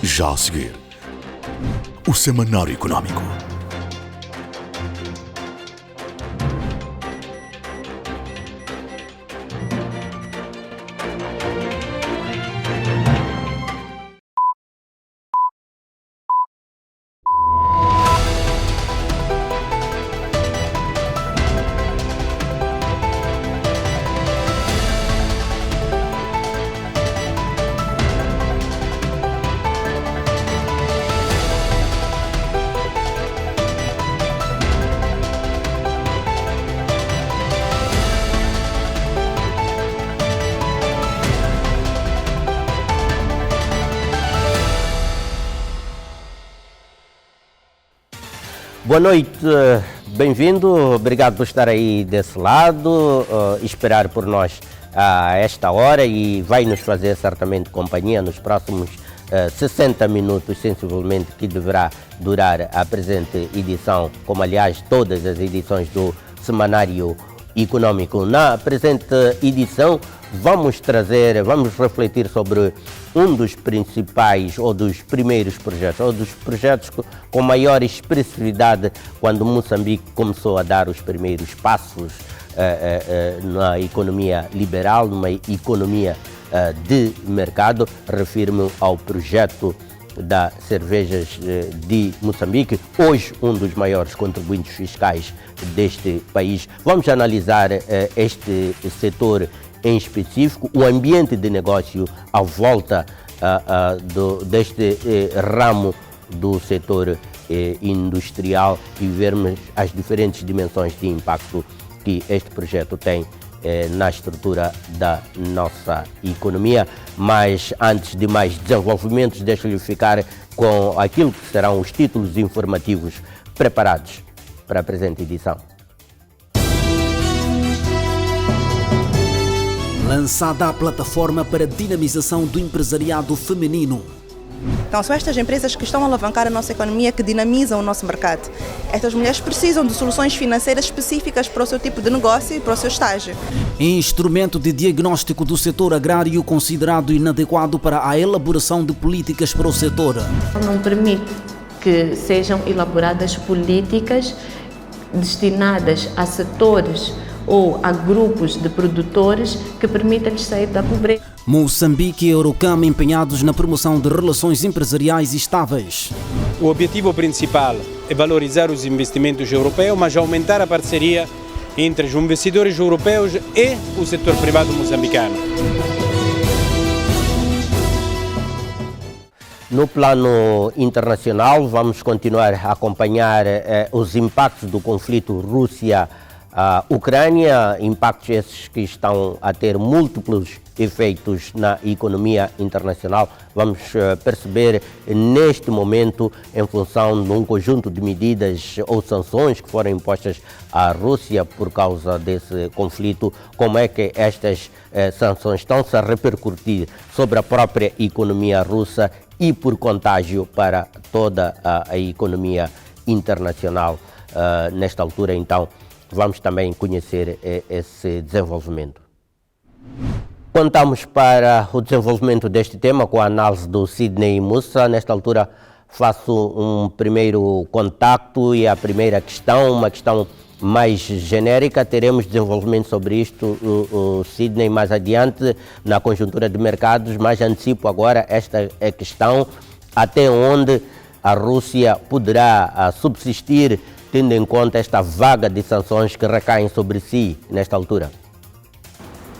Já a seguir, o Semanário Económico. Boa noite, bem-vindo, obrigado por estar aí desse lado, esperar por nós a esta hora e vai nos fazer certamente companhia nos próximos 60 minutos, sensivelmente, que deverá durar a presente edição, como aliás todas as edições do Semanário Económico. Na presente edição vamos refletir sobre um dos principais ou dos primeiros projetos, ou dos projetos com maior expressividade quando Moçambique começou a dar os primeiros passos na economia liberal, numa economia de mercado. Refiro-me ao projeto das cervejas de Moçambique, hoje um dos maiores contribuintes fiscais deste país. Vamos analisar este setor em específico, o ambiente de negócio à volta deste ramo do setor industrial e vermos as diferentes dimensões de impacto que este projeto tem na estrutura da nossa economia. Mas antes de mais desenvolvimentos, deixo-lhe ficar com aquilo que serão os títulos informativos preparados para a presente edição. Lançada a plataforma para dinamização do empresariado feminino. Então, são estas empresas que estão a alavancar a nossa economia, que dinamizam o nosso mercado. Estas mulheres precisam de soluções financeiras específicas para o seu tipo de negócio e para o seu estágio. Instrumento de diagnóstico do setor agrário considerado inadequado para a elaboração de políticas para o setor. Não permite que sejam elaboradas políticas destinadas a setores ou a grupos de produtores que permitam-lhes sair da pobreza. Moçambique e Eurocam empenhados na promoção de relações empresariais estáveis. O objetivo principal é valorizar os investimentos europeus, mas aumentar a parceria entre os investidores europeus e o setor privado moçambicano. No plano internacional, vamos continuar a acompanhar os impactos do conflito Rússia-Ucrânia, impactos esses que estão a ter múltiplos efeitos na economia internacional. Vamos perceber neste momento, em função de um conjunto de medidas ou sanções que foram impostas à Rússia por causa desse conflito, como é que estas sanções estão-se a repercutir sobre a própria economia russa e por contágio para toda a economia internacional. Nesta altura, então, vamos também conhecer esse desenvolvimento. Contamos para o desenvolvimento deste tema com a análise do Sidney Mussa. Nesta altura faço um primeiro contacto e a primeira questão, uma questão mais genérica. Teremos desenvolvimento sobre isto, o Sidney, mais adiante na conjuntura de mercados, mas antecipo agora esta questão: até onde a Rússia poderá subsistir, tendo em conta esta vaga de sanções que recaem sobre si nesta altura?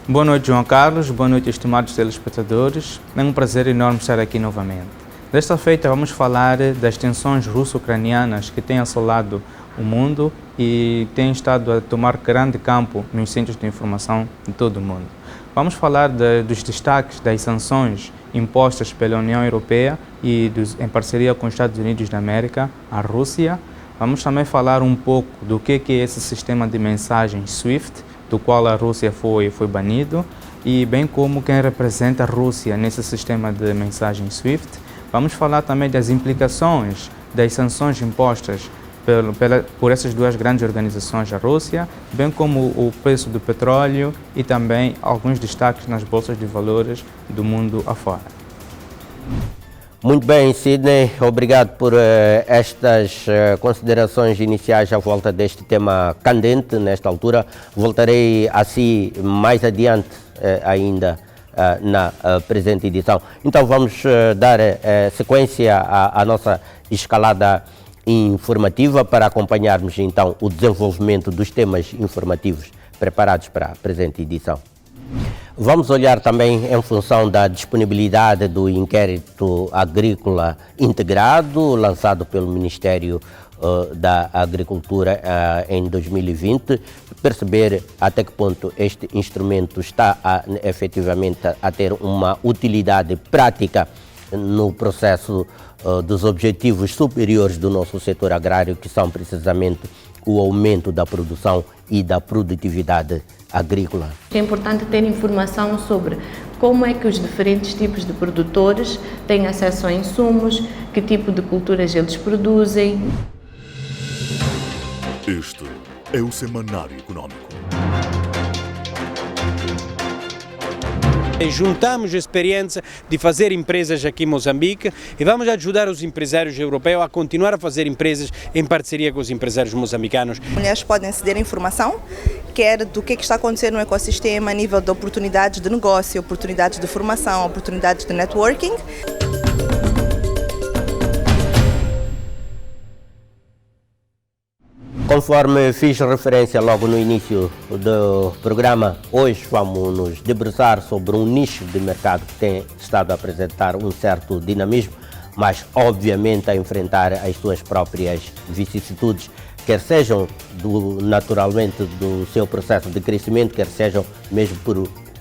Boa noite, João Carlos. Boa noite, estimados telespectadores. É um prazer enorme estar aqui novamente. Desta feita, vamos falar das tensões russo-ucranianas que têm assolado o mundo e têm estado a tomar grande campo nos centros de informação de todo o mundo. Vamos falar dos destaques das sanções impostas pela União Europeia e em parceria com os Estados Unidos da América à Rússia. Vamos também falar um pouco do que é esse sistema de mensagens SWIFT, do qual a Rússia foi banido, e bem como quem representa a Rússia nesse sistema de mensagem SWIFT. Vamos falar também das implicações das sanções impostas por essas duas grandes organizações à Rússia, bem como o preço do petróleo e também alguns destaques nas bolsas de valores do mundo afora. Muito bem, Sidney, obrigado por estas considerações iniciais à volta deste tema candente nesta altura. Voltarei a si mais adiante ainda na presente edição. Então vamos dar sequência à nossa escalada informativa para acompanharmos então o desenvolvimento dos temas informativos preparados para a presente edição. Vamos olhar também em função da disponibilidade do inquérito agrícola integrado lançado pelo Ministério da Agricultura em 2020, perceber até que ponto este instrumento está efetivamente a ter uma utilidade prática no processo dos objetivos superiores do nosso setor agrário, que são precisamente o aumento da produção e da produtividade agrícola. É importante ter informação sobre como é que os diferentes tipos de produtores têm acesso a insumos, que tipo de culturas eles produzem. Este é o Semanário Econômico. Juntamos a experiência de fazer empresas aqui em Moçambique e vamos ajudar os empresários europeus a continuar a fazer empresas em parceria com os empresários moçambicanos. Mulheres podem ceder informação, quer do que está acontecendo no ecossistema a nível de oportunidades de negócio, oportunidades de formação, oportunidades de networking. Conforme fiz referência logo no início do programa, hoje vamos nos debruçar sobre um nicho de mercado que tem estado a apresentar um certo dinamismo, mas obviamente a enfrentar as suas próprias vicissitudes, quer sejam naturalmente do seu processo de crescimento, quer sejam mesmo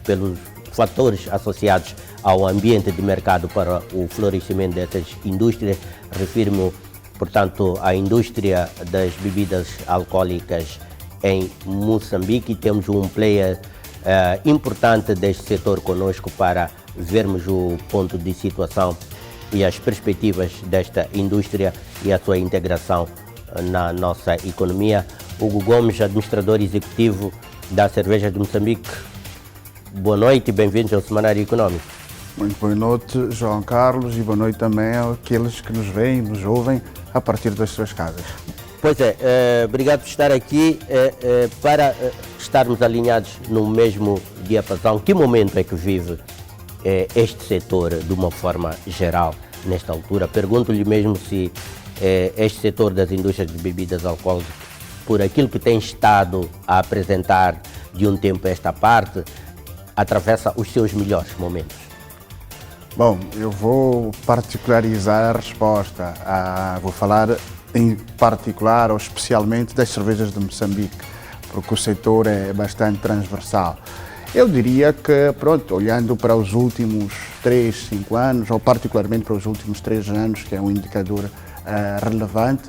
pelos fatores associados ao ambiente de mercado para o florescimento dessas indústrias. Refiro-me, portanto, à indústria das bebidas alcoólicas em Moçambique. Temos um player importante deste setor conosco para vermos o ponto de situação e as perspectivas desta indústria e a sua integração na nossa economia. Hugo Gomes, administrador executivo da Cerveja de Moçambique. Boa noite e bem-vindos ao Semanário Econômico. Muito boa noite, João Carlos, e boa noite também àqueles que nos veem, nos ouvem a partir das suas casas. Pois é, obrigado por estar aqui. Para estarmos alinhados no mesmo diapasão, que momento é que vive este setor de uma forma geral nesta altura? Pergunto-lhe mesmo se este setor das indústrias de bebidas alcoólicas, por aquilo que tem estado a apresentar de um tempo a esta parte, atravessa os seus melhores momentos. Bom, eu vou particularizar a resposta. Vou falar em particular ou especialmente das cervejas de Moçambique, porque o setor é bastante transversal. Eu diria que, pronto, olhando para os últimos 3, 5 anos, ou particularmente para os últimos 3 anos, que é um indicador relevante,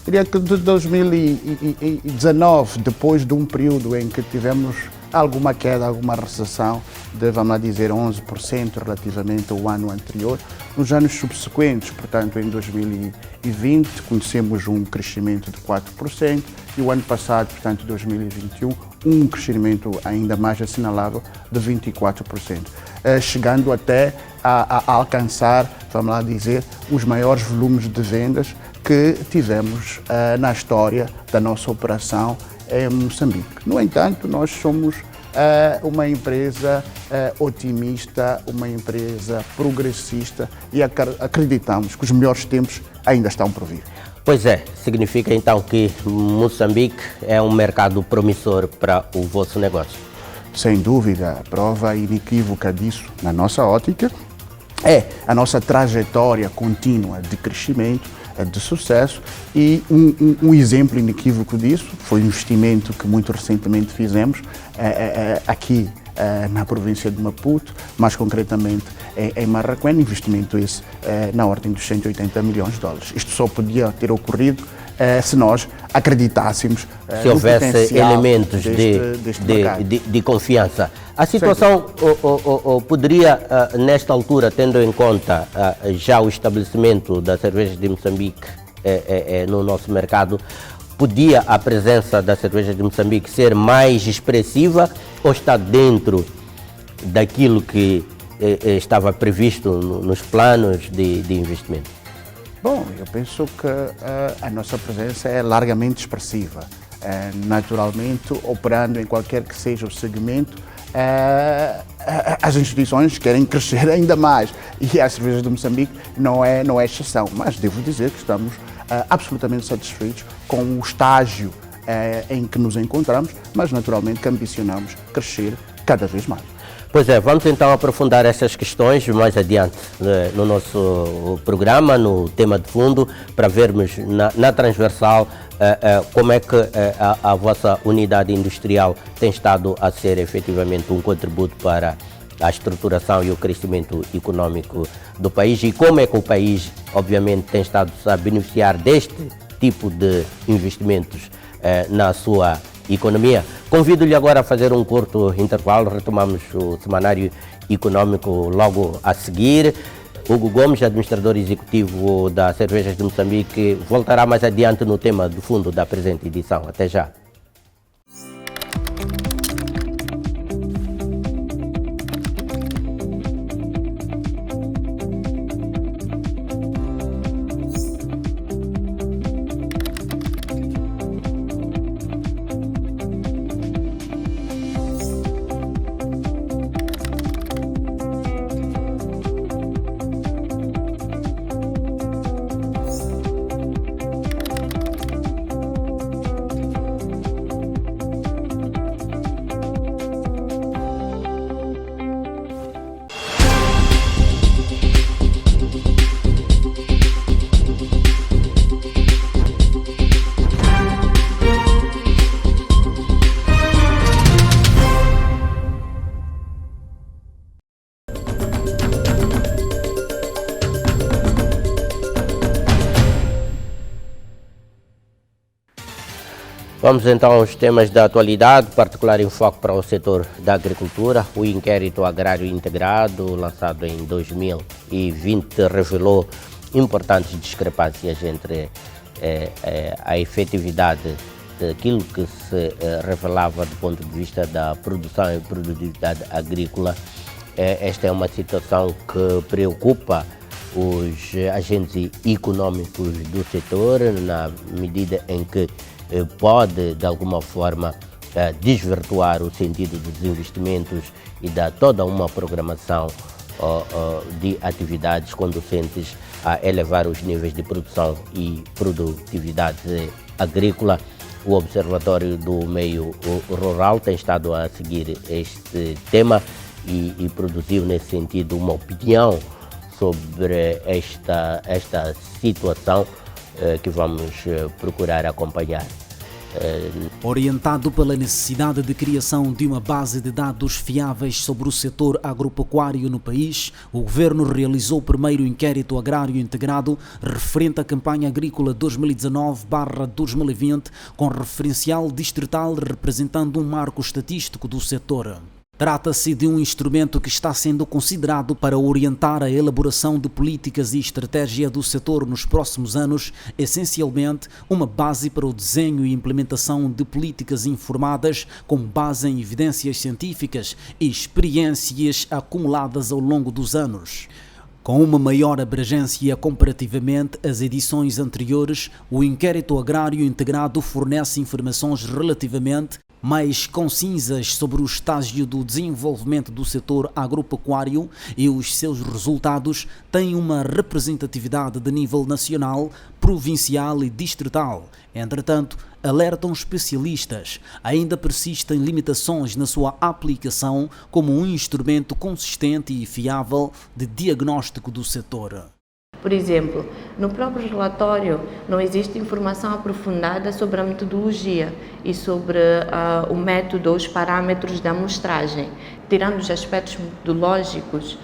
diria que de 2019, depois de um período em que tivemos alguma queda, alguma recessão de, vamos lá dizer, 11% relativamente ao ano anterior. Nos anos subsequentes, portanto, em 2020, conhecemos um crescimento de 4% e o ano passado, portanto, 2021, um crescimento ainda mais assinalável de 24%, chegando até a alcançar, vamos lá dizer, os maiores volumes de vendas que tivemos na história da nossa operação em Moçambique. No entanto, nós somos uma empresa otimista, uma empresa progressista e acreditamos que os melhores tempos ainda estão por vir. Pois é, significa então que Moçambique é um mercado promissor para o vosso negócio? Sem dúvida, a prova inequívoca disso, na nossa ótica, é a nossa trajetória contínua de crescimento, de sucesso, e um exemplo inequívoco disso foi um investimento que muito recentemente fizemos aqui na província de Maputo, mais concretamente em Marraquém, investimento esse na ordem dos 180 milhões de dólares. Isto só podia ter ocorrido se nós acreditássemos se houvesse elementos de confiança. A situação poderia, nesta altura, tendo em conta já o estabelecimento da cerveja de Moçambique no nosso mercado, podia a presença da cerveja de Moçambique ser mais expressiva ou está dentro daquilo que estava previsto nos planos de investimento? Bom, eu penso que a nossa presença é largamente expressiva. Naturalmente, operando em qualquer que seja o segmento, as instituições querem crescer ainda mais e a Cervejas de Moçambique não é exceção, mas devo dizer que estamos absolutamente satisfeitos com o estágio em que nos encontramos, mas naturalmente que ambicionamos crescer cada vez mais. Pois é, vamos então aprofundar essas questões mais adiante no nosso programa, no tema de fundo, para vermos na transversal como é que a vossa unidade industrial tem estado a ser efetivamente um contributo para a estruturação e o crescimento econômico do país e como é que o país, obviamente, tem estado a beneficiar deste tipo de investimentos na sua economia. Convido-lhe agora a fazer um curto intervalo, retomamos o semanário econômico logo a seguir. Hugo Gomes, administrador executivo da Cervejas de Moçambique, voltará mais adiante no tema do fundo da presente edição. Até já. Vamos então aos temas da atualidade, particular enfoque para o setor da agricultura. O inquérito agrário integrado, lançado em 2020, revelou importantes discrepâncias entre a efetividade daquilo que se revelava do ponto de vista da produção e produtividade agrícola. Esta é uma situação que preocupa os agentes econômicos do setor, na medida em que pode, de alguma forma, desvirtuar o sentido dos investimentos e dar toda uma programação de atividades conducentes a elevar os níveis de produção e produtividade agrícola. O Observatório do Meio Rural tem estado a seguir este tema e produziu, nesse sentido, uma opinião sobre esta situação que vamos procurar acompanhar. Orientado pela necessidade de criação de uma base de dados fiáveis sobre o setor agropecuário no país, o Governo realizou o primeiro inquérito agrário integrado referente à campanha agrícola 2019/2020, com referencial distrital representando um marco estatístico do setor. Trata-se de um instrumento que está sendo considerado para orientar a elaboração de políticas e estratégia do setor nos próximos anos, essencialmente uma base para o desenho e implementação de políticas informadas com base em evidências científicas e experiências acumuladas ao longo dos anos. Com uma maior abrangência comparativamente às edições anteriores, o inquérito agrário integrado fornece informações relativamente mais concisas sobre o estágio do desenvolvimento do setor agropecuário e os seus resultados têm uma representatividade de nível nacional, provincial e distrital. Entretanto, alertam especialistas, ainda persistem limitações na sua aplicação como um instrumento consistente e fiável de diagnóstico do setor. Por exemplo, no próprio relatório não existe informação aprofundada sobre a metodologia e sobre o método ou os parâmetros da amostragem. Tirando os aspectos metodológicos,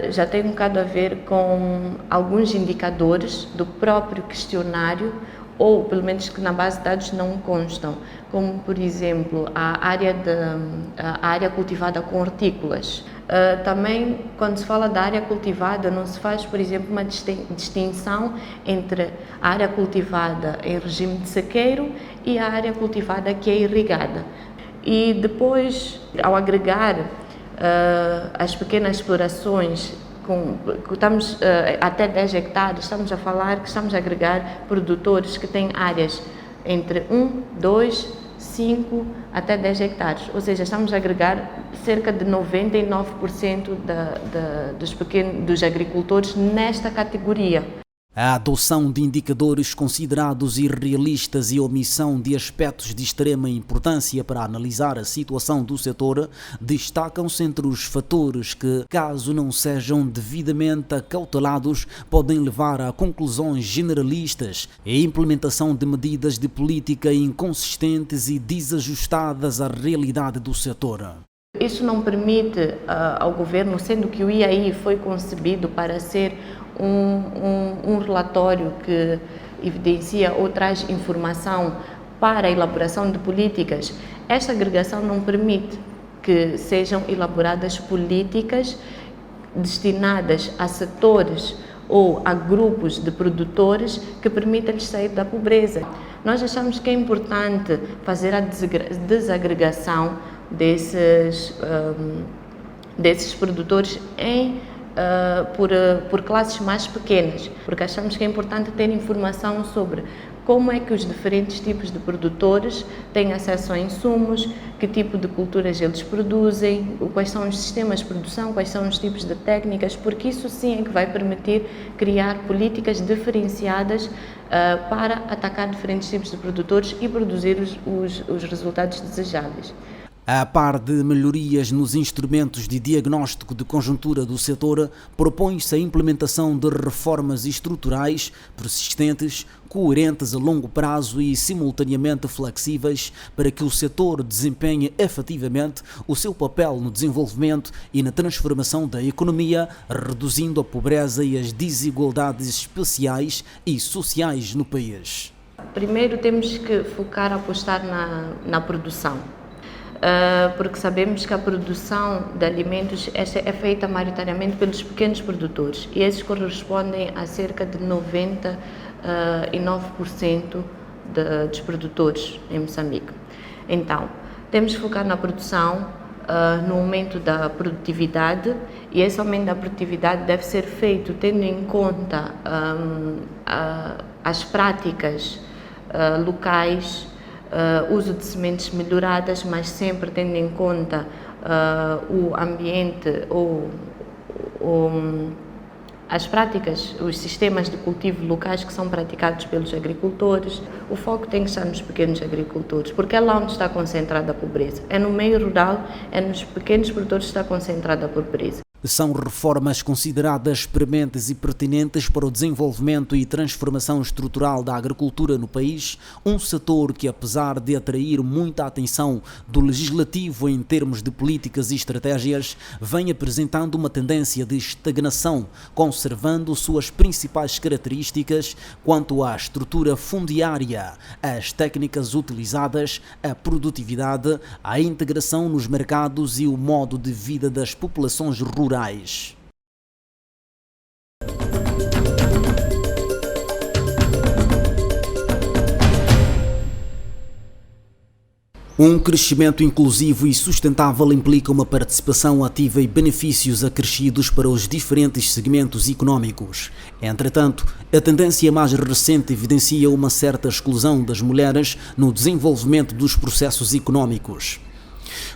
já tem um bocado a ver com alguns indicadores do próprio questionário, ou pelo menos que na base de dados não constam, como por exemplo a área cultivada com hortícolas. Também, quando se fala da área cultivada, não se faz, por exemplo, uma distinção entre a área cultivada em regime de sequeiro e a área cultivada que é irrigada. E depois, ao agregar as pequenas explorações, estamos até 10 hectares, estamos a falar que estamos a agregar produtores que têm áreas entre 1, 2, 5 até 10 hectares, ou seja, estamos a agregar cerca de 99% dos agricultores nesta categoria. A adoção de indicadores considerados irrealistas e omissão de aspectos de extrema importância para analisar a situação do setor destacam-se entre os fatores que, caso não sejam devidamente acautelados, podem levar a conclusões generalistas e implementação de medidas de política inconsistentes e desajustadas à realidade do setor. Isso não permite ao governo, sendo que o IAI foi concebido para ser um relatório que evidencia ou traz informação para a elaboração de políticas. Esta agregação não permite que sejam elaboradas políticas destinadas a setores ou a grupos de produtores que permitam-lhes sair da pobreza. Nós achamos que é importante fazer a desagregação desses produtores por classes mais pequenas, porque achamos que é importante ter informação sobre como é que os diferentes tipos de produtores têm acesso a insumos, que tipo de culturas eles produzem, quais são os sistemas de produção, quais são os tipos de técnicas, porque isso sim é que vai permitir criar políticas diferenciadas para atacar diferentes tipos de produtores e produzir os resultados desejáveis. A par de melhorias nos instrumentos de diagnóstico de conjuntura do setor, propõe-se a implementação de reformas estruturais persistentes, coerentes a longo prazo e simultaneamente flexíveis para que o setor desempenhe efetivamente o seu papel no desenvolvimento e na transformação da economia, reduzindo a pobreza e as desigualdades especiais e sociais no país. Primeiro temos que apostar na produção. Porque sabemos que a produção de alimentos é feita maioritariamente pelos pequenos produtores e esses correspondem a cerca de 99% dos produtores em Moçambique. Então, temos que focar na produção, no aumento da produtividade, e esse aumento da produtividade deve ser feito tendo em conta as práticas locais, uso de sementes melhoradas, mas sempre tendo em conta o ambiente ou as práticas, os sistemas de cultivo locais que são praticados pelos agricultores. O foco tem que estar nos pequenos agricultores, porque é lá onde está concentrada a pobreza. É no meio rural, é nos pequenos produtores que está concentrada a pobreza. São reformas consideradas prementes e pertinentes para o desenvolvimento e transformação estrutural da agricultura no país, um setor que, apesar de atrair muita atenção do legislativo em termos de políticas e estratégias, vem apresentando uma tendência de estagnação, conservando suas principais características quanto à estrutura fundiária, as técnicas utilizadas, a produtividade, a integração nos mercados e o modo de vida das populações rurais. Um crescimento inclusivo e sustentável implica uma participação ativa e benefícios acrescidos para os diferentes segmentos econômicos. Entretanto, a tendência mais recente evidencia uma certa exclusão das mulheres no desenvolvimento dos processos econômicos.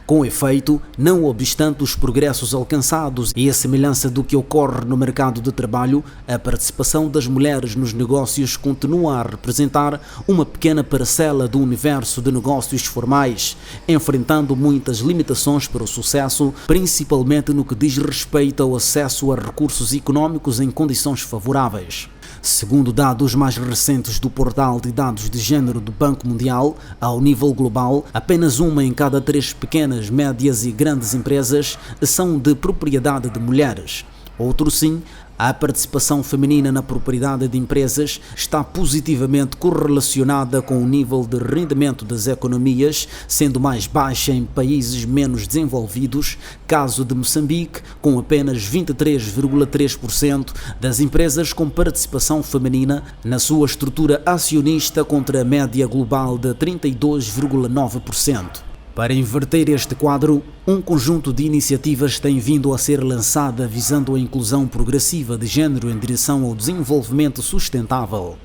Com efeito, não obstante os progressos alcançados e a semelhança do que ocorre no mercado de trabalho, a participação das mulheres nos negócios continua a representar uma pequena parcela do universo de negócios formais, enfrentando muitas limitações para o sucesso, principalmente no que diz respeito ao acesso a recursos econômicos em condições favoráveis. Segundo dados mais recentes do portal de dados de género do Banco Mundial, ao nível global, apenas uma em cada 3 pequenas, médias e grandes empresas são de propriedade de mulheres. Outro sim, a participação feminina na propriedade de empresas está positivamente correlacionada com o nível de rendimento das economias, sendo mais baixa em países menos desenvolvidos, caso de Moçambique, com apenas 23,3% das empresas com participação feminina na sua estrutura acionista contra a média global de 32,9%. Para inverter este quadro, um conjunto de iniciativas tem vindo a ser lançada visando a inclusão progressiva de género em direção ao desenvolvimento sustentável.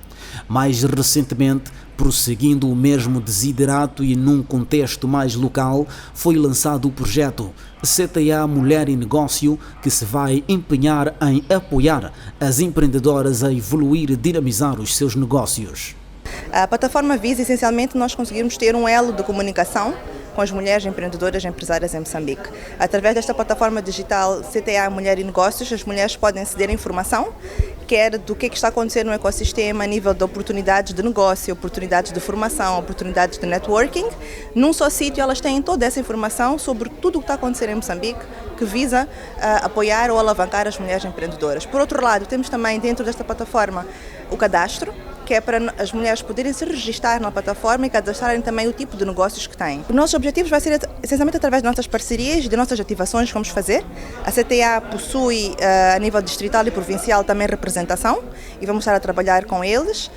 Mais recentemente, prosseguindo o mesmo desiderato e num contexto mais local, foi lançado o projeto CTA Mulher e Negócio, que se vai empenhar em apoiar as empreendedoras a evoluir e dinamizar os seus negócios. A plataforma visa essencialmente nós conseguirmos ter um elo de comunicação com as mulheres empreendedoras e empresárias em Moçambique. Através desta plataforma digital CTA Mulher e Negócios, as mulheres podem aceder à informação, quer do que está acontecendo no ecossistema a nível de oportunidades de negócio, oportunidades de formação, oportunidades de networking. Num só sítio elas têm toda essa informação sobre tudo o que está acontecendo em Moçambique, que visa apoiar ou alavancar as mulheres empreendedoras. Por outro lado, temos também dentro desta plataforma o cadastro, que é para as mulheres poderem se registrar na plataforma e cadastrarem também o tipo de negócios que têm. Os nossos objetivos vai ser essencialmente através de nossas parcerias e de nossas ativações que vamos fazer. A CTA possui a nível distrital e provincial também representação e vamos estar a trabalhar com eles.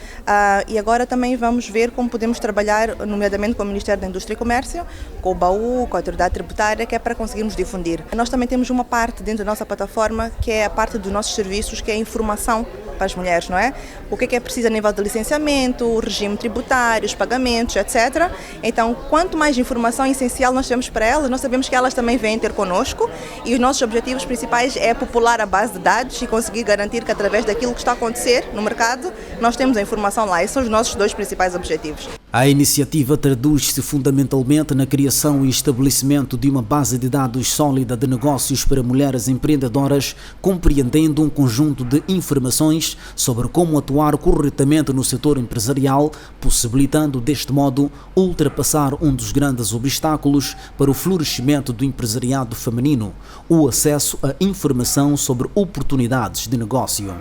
E agora também vamos ver como podemos trabalhar, nomeadamente com o Ministério da Indústria e Comércio, com o BAU, com a Autoridade Tributária, que é para conseguirmos difundir. Nós também temos uma parte dentro da nossa plataforma que é a parte dos nossos serviços, que é a informação para as mulheres, não é? O que é preciso a nível de licenciamento, o regime tributário, os pagamentos, etc. Então, quanto mais informação essencial nós temos para elas, nós sabemos que elas também vêm ter connosco e os nossos objetivos principais é popular a base de dados e conseguir garantir que através daquilo que está a acontecer no mercado, nós temos a informação lá. Esses são os nossos dois principais objetivos. A iniciativa traduz-se fundamentalmente na criação e estabelecimento de uma base de dados sólida de negócios para mulheres empreendedoras, compreendendo um conjunto de informações sobre como atuar corretamente no setor empresarial, possibilitando deste modo ultrapassar um dos grandes obstáculos para o florescimento do empresariado feminino, o acesso à informação sobre oportunidades de negócio.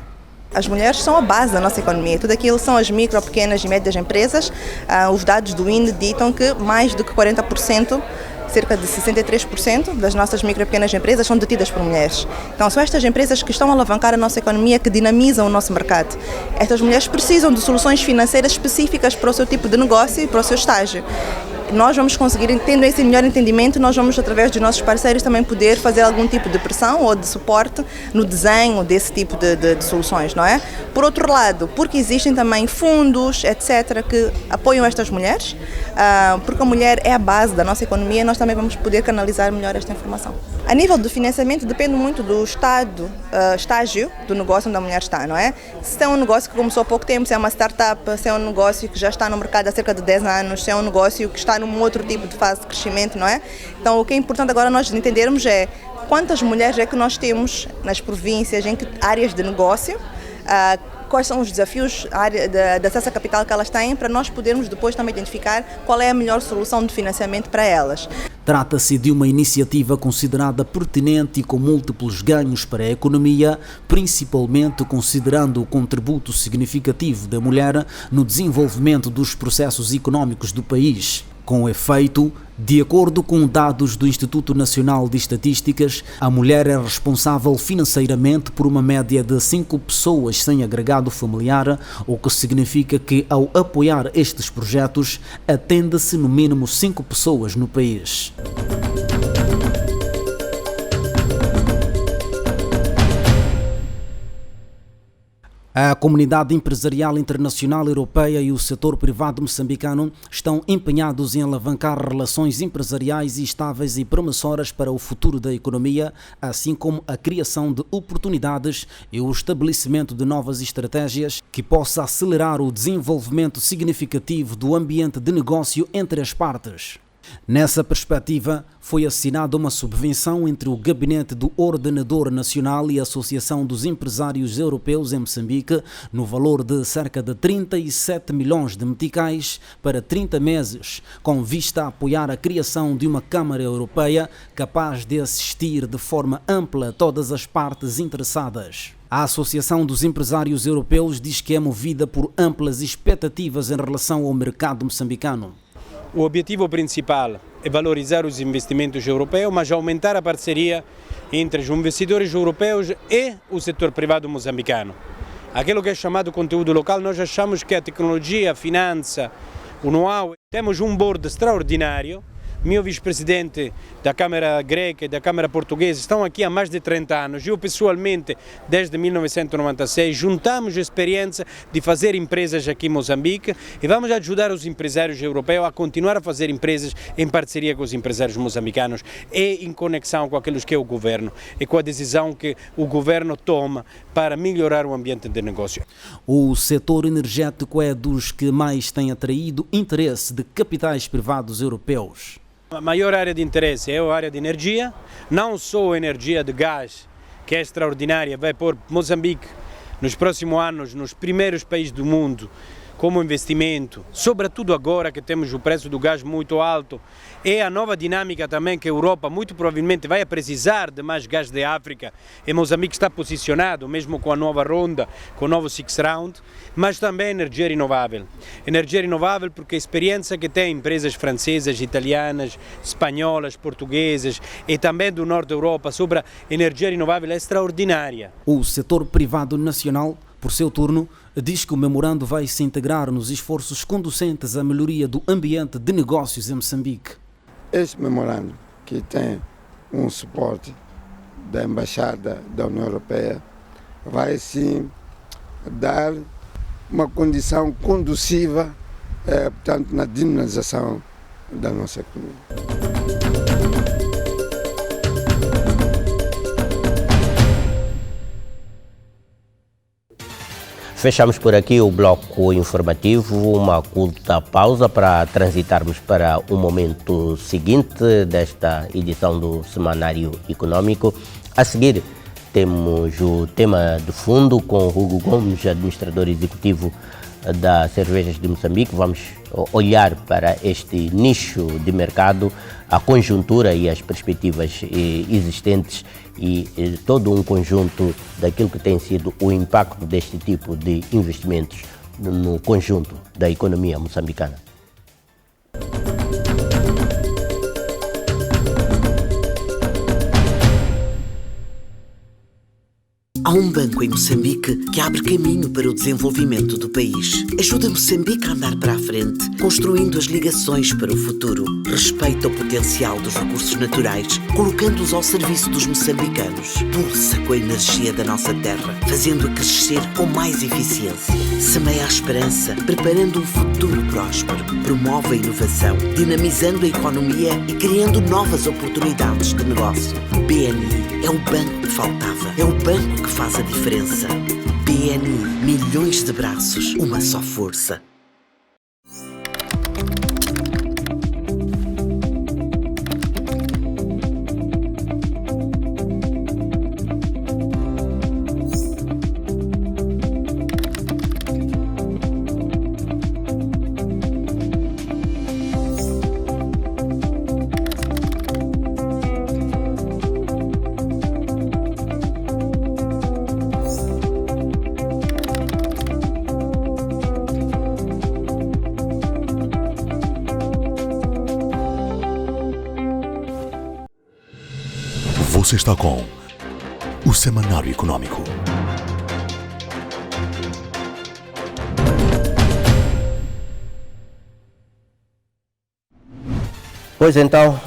As mulheres são a base da nossa economia, tudo aquilo são as micro, pequenas e médias empresas. Os dados do INE ditam que mais do que 40%, cerca de 63% das nossas micro e pequenas empresas são detidas por mulheres. Então são estas empresas que estão a alavancar a nossa economia, que dinamizam o nosso mercado. Estas mulheres precisam de soluções financeiras específicas para o seu tipo de negócio e para o seu estágio. Nós vamos conseguir, tendo esse melhor entendimento, nós vamos, através dos nossos parceiros, também poder fazer algum tipo de pressão ou de suporte no desenho desse tipo de soluções, não é? Por outro lado, porque existem também fundos, etc., que apoiam estas mulheres, porque a mulher é a base da nossa economia, nós também vamos poder canalizar melhor esta informação. A nível do financiamento, depende muito do estágio do negócio onde a mulher está, não é? Se é um negócio que começou há pouco tempo, se é uma startup, se é um negócio que já está no mercado há cerca de 10 anos, se é um negócio que está num outro tipo de fase de crescimento, não é? Então, o que é importante agora nós entendermos é quantas mulheres é que nós temos nas províncias, em que áreas de negócio, quais são os desafios de acesso a capital que elas têm, para nós podermos depois também identificar qual é a melhor solução de financiamento para elas. Trata-se de uma iniciativa considerada pertinente e com múltiplos ganhos para a economia, principalmente considerando o contributo significativo da mulher no desenvolvimento dos processos econômicos do país. Com efeito, de acordo com dados do Instituto Nacional de Estatísticas, a mulher é responsável financeiramente por uma média de 5 pessoas sem agregado familiar, o que significa que, ao apoiar estes projetos, atende-se no mínimo 5 pessoas no país. A comunidade empresarial internacional europeia e o setor privado moçambicano estão empenhados em alavancar relações empresariais estáveis e promissoras para o futuro da economia, assim como a criação de oportunidades e o estabelecimento de novas estratégias que possa acelerar o desenvolvimento significativo do ambiente de negócio entre as partes. Nessa perspectiva, foi assinada uma subvenção entre o Gabinete do Ordenador Nacional e a Associação dos Empresários Europeus em Moçambique, no valor de cerca de 37 milhões de meticais para 30 meses, com vista a apoiar a criação de uma Câmara Europeia capaz de assistir de forma ampla todas as partes interessadas. A Associação dos Empresários Europeus diz que é movida por amplas expectativas em relação ao mercado moçambicano. O objetivo principal é valorizar os investimentos europeus, mas aumentar a parceria entre os investidores europeus e o setor privado moçambicano. Aquilo que é chamado conteúdo local, nós achamos que a tecnologia, a finança, o know-how, temos um board extraordinário meu vice-presidente da Câmara Greca e da Câmara Portuguesa estão aqui há mais de 30 anos. Eu pessoalmente, desde 1996, juntamos a experiência de fazer empresas aqui em Moçambique e vamos ajudar os empresários europeus a continuar a fazer empresas em parceria com os empresários moçambicanos e em conexão com aqueles que é o governo e com a decisão que o governo toma para melhorar o ambiente de negócio. O setor energético é dos que mais tem atraído interesse de capitais privados europeus. A maior área de interesse é a área de energia, não só a energia de gás, que é extraordinária, vai pôr Moçambique nos próximos anos nos primeiros países do mundo como investimento, sobretudo agora que temos o preço do gás muito alto, é a nova dinâmica também que a Europa muito provavelmente vai precisar de mais gás da África e Moçambique está posicionado, mesmo com a nova ronda, com o novo Six Round, mas também energia renovável. Energia renovável porque a experiência que tem empresas francesas, italianas, espanholas, portuguesas e também do norte da Europa sobre a energia renovável é extraordinária. O setor privado nacional, por seu turno, diz que o memorando vai se integrar nos esforços conducentes à melhoria do ambiente de negócios em Moçambique. Este memorando, que tem um suporte da Embaixada da União Europeia, vai sim dar uma condição conduciva, portanto, na dinamização da nossa economia. Fechamos por aqui o bloco informativo, uma curta pausa para transitarmos para o momento seguinte desta edição do Semanário Econômico. A seguir, temos o tema de fundo com Hugo Gomes, administrador executivo da Cervejas de Moçambique. Vamos olhar para este nicho de mercado, a conjuntura e as perspectivas existentes e todo um conjunto daquilo que tem sido o impacto deste tipo de investimentos no conjunto da economia moçambicana. Há um banco em Moçambique que abre caminho para o desenvolvimento do país. Ajuda Moçambique a andar para a frente, construindo as ligações para o futuro. Respeita o potencial dos recursos naturais, colocando-os ao serviço dos moçambicanos. Pulsa com a energia da nossa terra, fazendo-a crescer com mais eficiência. Semeia a esperança, preparando um futuro próspero. Promove a inovação, dinamizando a economia e criando novas oportunidades de negócio. BNI é o banco que faltava. É o banco que faz a diferença. BNI, milhões de braços, uma só força. Você está com o Semanário Econômico. Pois então,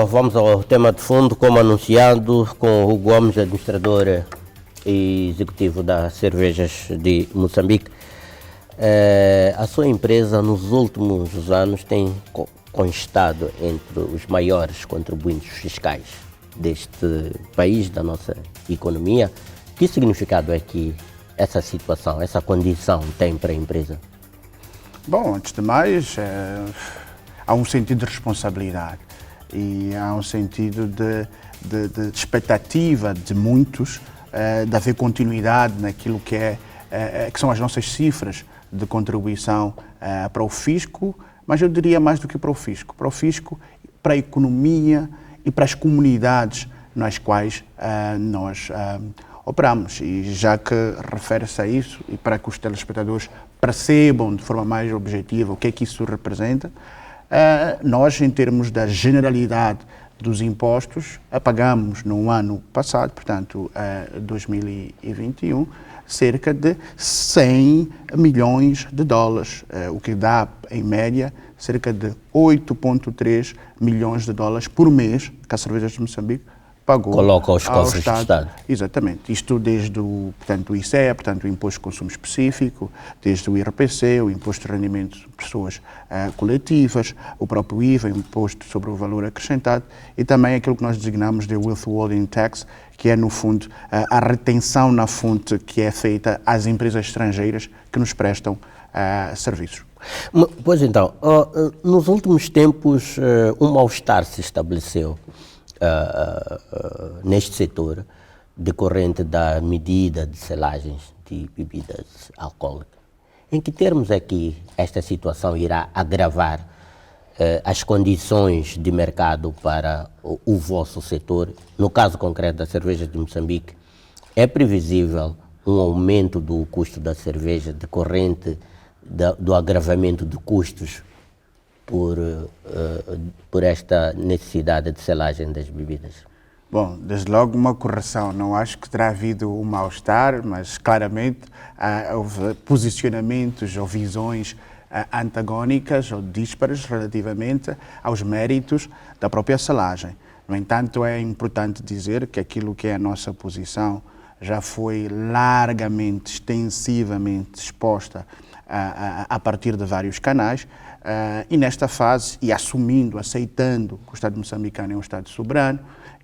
vamos ao tema de fundo, como anunciado, com o Hugo Gomes, administrador e executivo da Cervejas de Moçambique. A sua empresa, nos últimos anos, tem constado entre os maiores contribuintes fiscais deste país, da nossa economia. Que significado é que essa situação, essa condição tem para a empresa? Bom, antes de mais, há um sentido de responsabilidade e há um sentido de expectativa de muitos de haver continuidade naquilo que são as nossas cifras de contribuição para o fisco, mas eu diria mais do que para o fisco, para a economia e para as comunidades nas quais nós operamos. E já que refere-se a isso, e para que os telespectadores percebam de forma mais objetiva o que é que isso representa, nós, em termos da generalidade dos impostos, pagamos no ano passado, portanto, 2021, cerca de 100 milhões de dólares, o que dá, em média, cerca de 8,3 milhões de dólares por mês que a Cervejas de Moçambique pagou coloca aos ao cofres do Estado. Exatamente. Isto desde o ICEA, portanto, o Imposto de Consumo Específico, desde o IRPC, o Imposto de Rendimento de Pessoas Coletivas, o próprio IVA, o Imposto sobre o Valor Acrescentado, e também aquilo que nós designamos de Withholding Tax, que é, no fundo, a retenção na fonte que é feita às empresas estrangeiras que nos prestam serviços. Pois então, nos últimos tempos, um mal-estar se estabeleceu neste setor, decorrente da medida de selagens de bebidas alcoólicas. Em que termos é que esta situação irá agravar as condições de mercado para o vosso setor? No caso concreto da cerveja de Moçambique, é previsível um aumento do custo da cerveja decorrente do agravamento de custos por esta necessidade de selagem das bebidas? Bom, desde logo uma correção. Não acho que terá havido um mal-estar, mas claramente houve posicionamentos ou visões antagónicas ou díspares relativamente aos méritos da própria selagem. No entanto, é importante dizer que aquilo que é a nossa posição já foi largamente, extensivamente exposta a partir de vários canais, e nesta fase, e assumindo, aceitando que o Estado moçambicano é um Estado soberano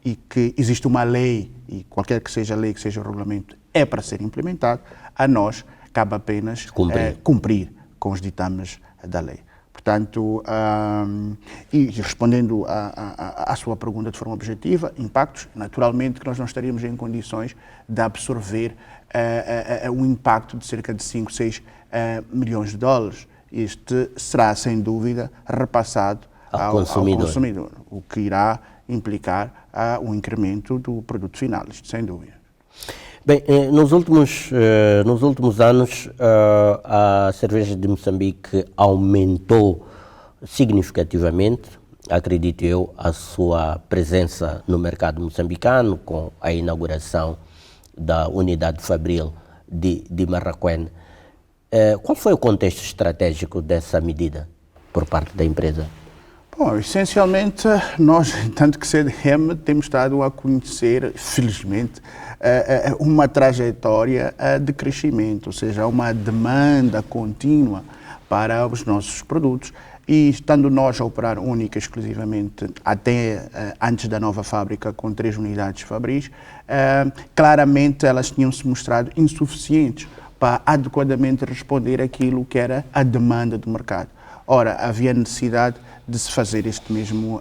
e que existe uma lei, e qualquer que seja a lei, que seja o regulamento, é para ser implementado, a nós cabe apenas cumprir com os ditames da lei. Portanto, e respondendo à sua pergunta de forma objetiva, impactos, naturalmente que nós não estaríamos em condições de absorver um impacto de cerca de 5, 6 milhões de dólares. Este será, sem dúvida, repassado ao consumidor, o que irá implicar um incremento do produto final, isto sem dúvida. Bem, nos últimos anos, a cerveja de Moçambique aumentou significativamente, acredito eu, a sua presença no mercado moçambicano, com a inauguração da unidade fabril de Marraquém. Qual foi o contexto estratégico dessa medida por parte da empresa? Bom, essencialmente, nós, tanto que CDM, temos estado a conhecer, felizmente, uma trajetória de crescimento, ou seja, uma demanda contínua para os nossos produtos, e estando nós a operar única e exclusivamente até antes da nova fábrica com 3 unidades fabris, claramente elas tinham-se mostrado insuficientes para adequadamente responder àquilo que era a demanda do mercado. Ora, havia necessidade de se fazer este mesmo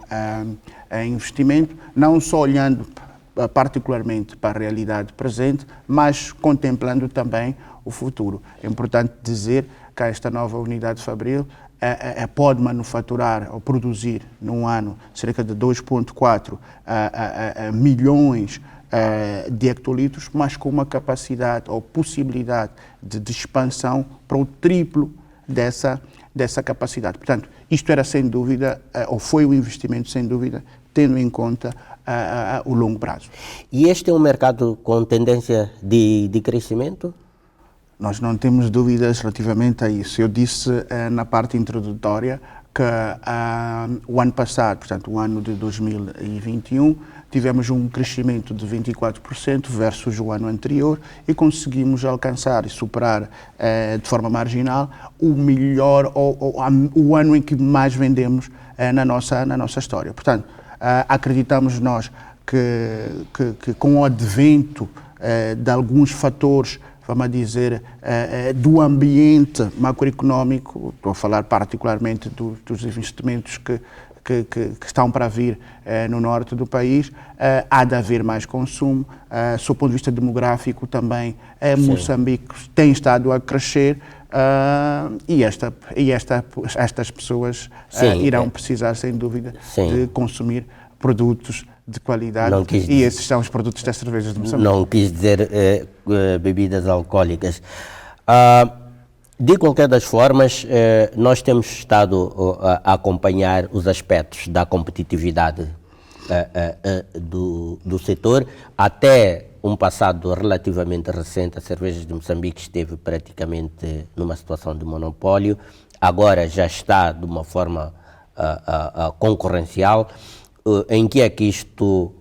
investimento, não só olhando particularmente para a realidade presente, mas contemplando também o futuro. É importante dizer que esta nova unidade fabril pode manufaturar ou produzir num ano cerca de 2,4 milhões de hectolitros, mas com uma capacidade ou possibilidade de expansão para o triplo dessa capacidade. Portanto, isto era sem dúvida, ou foi um investimento sem dúvida, tendo em conta o longo prazo. E este é um mercado com tendência de crescimento? Nós não temos dúvidas relativamente a isso. Eu disse na parte introdutória que o ano passado, portanto o ano de 2021, tivemos um crescimento de 24% versus o ano anterior e conseguimos alcançar e superar de forma marginal o melhor, o ano em que mais vendemos na nossa história. Portanto, acreditamos nós que com o advento de alguns fatores, vamos dizer, do ambiente macroeconómico, estou a falar particularmente dos investimentos que estão para vir no norte do país, há de haver mais consumo. Do ponto de vista demográfico também, Moçambique tem estado a crescer e estas pessoas irão precisar, sem dúvida, de consumir produtos de qualidade, e esses são os produtos das cervejas de Moçambique. Não quis dizer bebidas alcoólicas. De qualquer das formas, nós temos estado a acompanhar os aspectos da competitividade do setor. Até um passado relativamente recente, a Cervejas de Moçambique esteve praticamente numa situação de monopólio. agora já está de uma forma concorrencial. Em que é que isto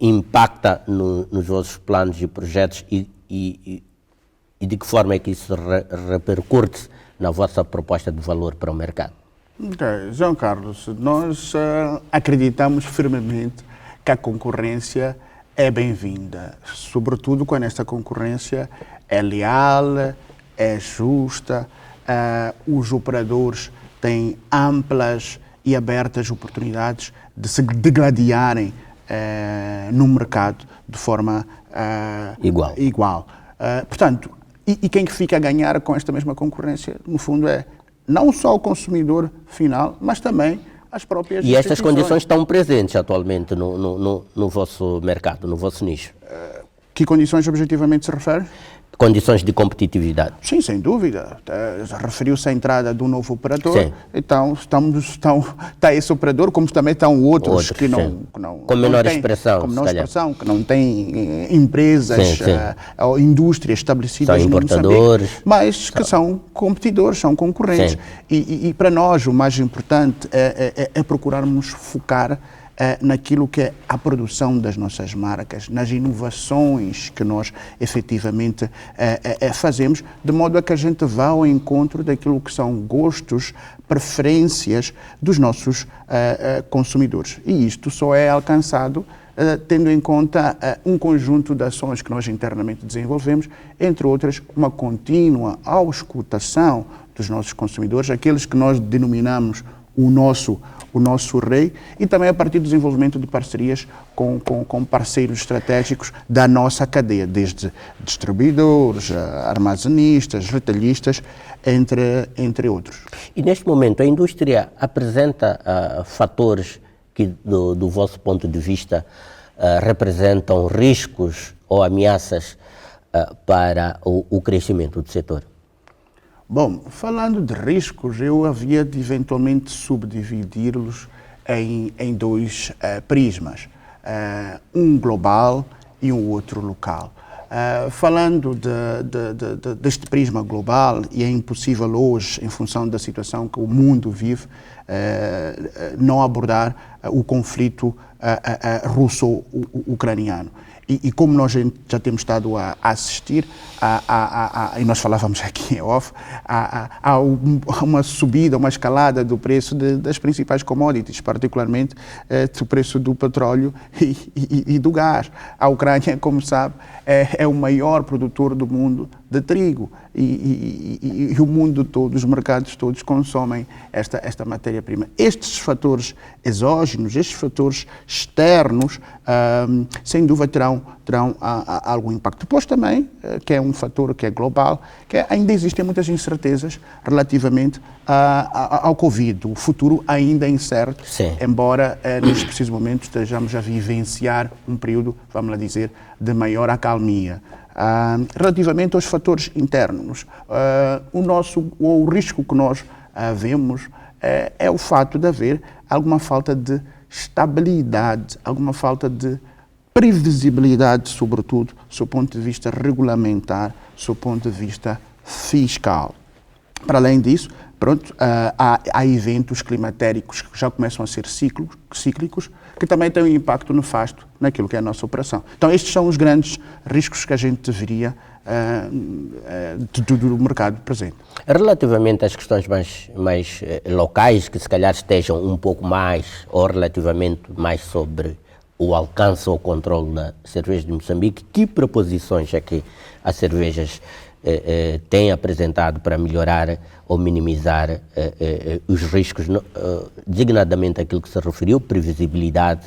impacta nos vossos planos e projetos e de que forma é que isso repercute na vossa proposta de valor para o mercado? João Carlos, nós acreditamos firmemente que a concorrência é bem-vinda, sobretudo quando esta concorrência é leal, é justa, os operadores têm amplas e abertas oportunidades de se degladiarem no mercado de forma igual. Portanto, e quem que fica a ganhar com esta mesma concorrência, no fundo, é não só o consumidor final, mas também as próprias instituições. E estas condições estão presentes atualmente no vosso mercado, no vosso nicho? Que condições objetivamente se refere? Condições de competitividade. Sim, sem dúvida. Referiu-se à entrada do novo operador. Sim. Então, está esse operador, como também estão outros que não com menor expressão, com menor expressão, que não têm empresas ou indústrias estabelecidas são no importadores, Moçambique, mas que são competidores, são concorrentes. E para nós o mais importante é procurarmos focar naquilo que é a produção das nossas marcas, nas inovações que nós efetivamente fazemos, de modo a que a gente vá ao encontro daquilo que são gostos, preferências dos nossos consumidores. E isto só é alcançado tendo em conta um conjunto de ações que nós internamente desenvolvemos, entre outras, uma contínua auscultação dos nossos consumidores, aqueles que nós denominamos o nosso rei, e também a partir do desenvolvimento de parcerias com parceiros estratégicos da nossa cadeia, desde distribuidores, armazenistas, retalhistas, entre outros. E neste momento a indústria apresenta fatores que, do vosso ponto de vista, representam riscos ou ameaças para o crescimento do setor? Bom, falando de riscos, eu havia de eventualmente subdividi-los em dois prismas, um global e um outro local. Falando deste prisma global, e é impossível hoje, em função da situação que o mundo vive, não abordar o conflito russo-ucraniano. E como nós já temos estado a assistir, e nós falávamos aqui em off, há uma subida, uma escalada do preço das principais commodities, particularmente do preço do petróleo e do gás. A Ucrânia, como sabe, é o maior produtor do mundo de trigo e o mundo todo, os mercados todos consomem esta matéria-prima. Estes fatores exógenos, estes fatores externos, sem dúvida terão algum impacto. Depois também, que é um fator que é global, que ainda existem muitas incertezas relativamente ao Covid. O futuro ainda é incerto, embora neste preciso momento estejamos a vivenciar um período, vamos lá dizer, de maior acalmia. Relativamente aos fatores internos, o risco que nós vemos é o fato de haver alguma falta de estabilidade, alguma falta de previsibilidade, sobretudo, do ponto de vista regulamentar, do ponto de vista fiscal. Para além disso, há eventos climatéricos que já começam a ser cíclicos, que também têm um impacto nefasto naquilo que é a nossa operação. Então, estes são os grandes riscos que a gente deveria do mercado presente. Relativamente às questões mais locais, que se calhar estejam um pouco mais, ou relativamente mais sobre o alcance ou o controle da cerveja de Moçambique, que proposições é que as cervejas têm apresentado para melhorar ou minimizar os riscos, designadamente aquilo que se referiu, previsibilidade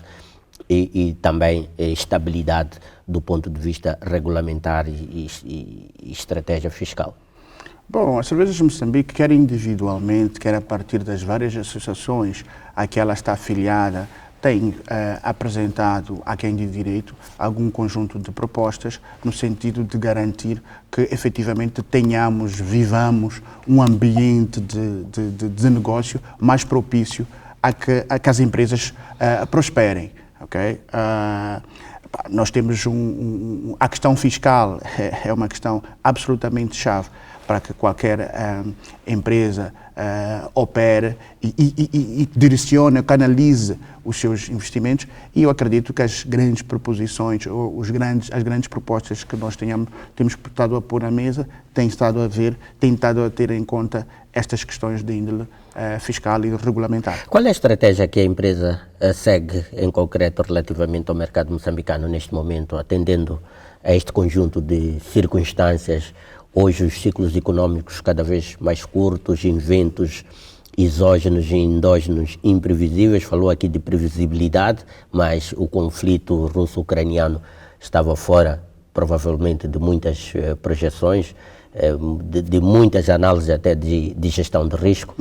e também estabilidade do ponto de vista regulamentar e estratégia fiscal? Bom, as cervejas de Moçambique, quer individualmente, quer a partir das várias associações a que ela está afiliada, tem apresentado a quem de direito algum conjunto de propostas no sentido de garantir que efetivamente vivamos um ambiente de negócio mais propício a que as empresas prosperem. Okay? Nós temos a questão fiscal, é uma questão absolutamente chave, para que qualquer empresa opere e direcione, canalize os seus investimentos, e eu acredito que as grandes proposições, ou as grandes propostas que nós temos estado a pôr na mesa, têm estado a ter em conta estas questões de índole fiscal e regulamentar. Qual é a estratégia que a empresa segue em concreto relativamente ao mercado moçambicano neste momento, atendendo a este conjunto de circunstâncias? Hoje os ciclos econômicos cada vez mais curtos, eventos exógenos e endógenos imprevisíveis. Falou aqui de previsibilidade, mas o conflito russo-ucraniano estava fora, provavelmente, de muitas projeções, de muitas análises até de gestão de risco.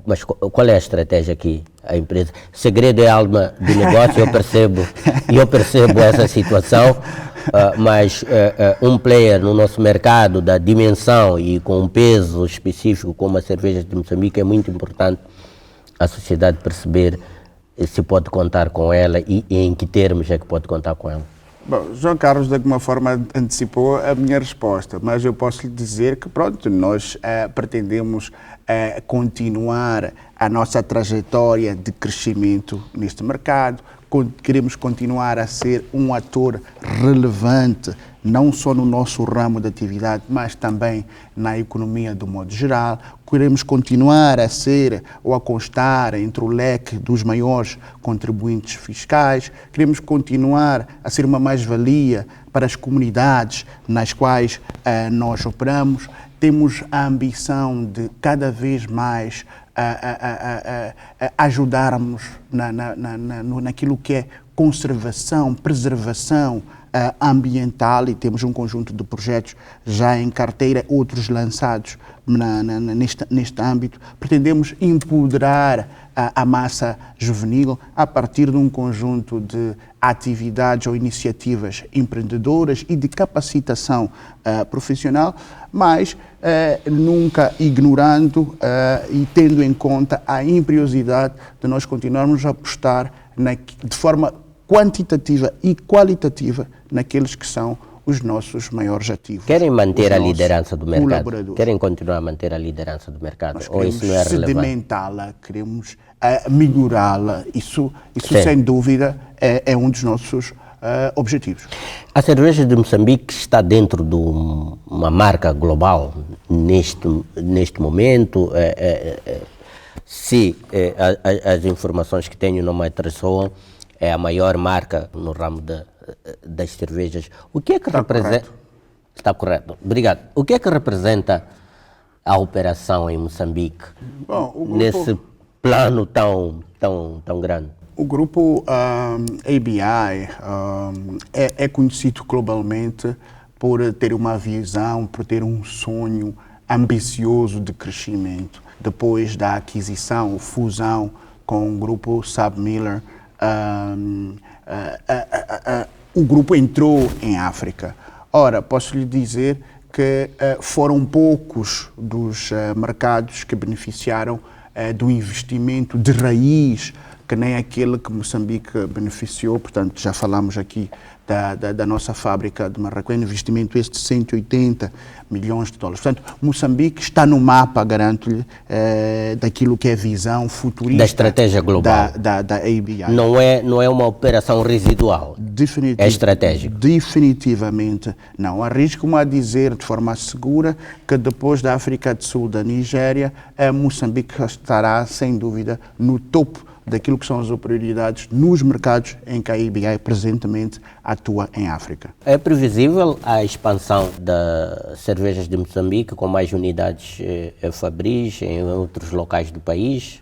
Mas qual é a estratégia que a empresa... Segredo é alma de negócio, eu percebo essa situação, mas um player no nosso mercado da dimensão e com um peso específico como a cerveja de Moçambique, é muito importante a sociedade perceber se pode contar com ela e em que termos é que pode contar com ela. Bom, João Carlos de alguma forma antecipou a minha resposta, mas eu posso lhe dizer que pronto, nós pretendemos continuar a nossa trajetória de crescimento neste mercado, queremos continuar a ser um ator relevante, não só no nosso ramo de atividade, mas também na economia do modo geral. Queremos continuar a ser ou a constar entre o leque dos maiores contribuintes fiscais. Queremos continuar a ser uma mais-valia para as comunidades nas quais nós operamos. Temos a ambição de cada vez mais ajudarmos naquilo que é conservação, preservação ambiental, e temos um conjunto de projetos já em carteira, outros lançados neste âmbito. Pretendemos empoderar a massa juvenil a partir de um conjunto de atividades ou iniciativas empreendedoras e de capacitação profissional, mas nunca ignorando e tendo em conta a imperiosidade de nós continuarmos a apostar de forma quantitativa e qualitativa naqueles que são os nossos maiores ativos. Querem manter a liderança do mercado? Querem continuar a manter a liderança do mercado? Nós ou isso não é relevante? Sedimentá-la, queremos melhorá-la. Isso sem dúvida, é um dos nossos objetivos. A cerveja de Moçambique está dentro de uma marca global neste momento. Se as informações que tenho não me atrassoam, é a maior marca no ramo das cervejas. O que é que representa... Está correto. Obrigado. O que é que representa a operação em Moçambique? Bom, nesse plano tão grande? O grupo ABI é conhecido globalmente por ter uma visão, por ter um sonho ambicioso de crescimento. Depois da aquisição, fusão com o grupo SABMiller, o grupo entrou em África. Ora, posso lhe dizer que foram poucos dos mercados que beneficiaram do investimento de raiz, que nem aquele que Moçambique beneficiou. Portanto, já falamos aqui da nossa fábrica de Marrakech, investimento de 180 milhões de dólares. Portanto, Moçambique está no mapa, garanto-lhe, daquilo que é visão futurista. Da estratégia global. Da ABI. Não é uma operação residual, é estratégico. Definitivamente não. Arrisco-me a dizer de forma segura que depois da África do Sul, da Nigéria, Moçambique estará, sem dúvida, no topo daquilo que são as prioridades nos mercados em que a ABI presentemente atua em África. É previsível a expansão das cervejas de Moçambique com mais unidades Fabris em outros locais do país?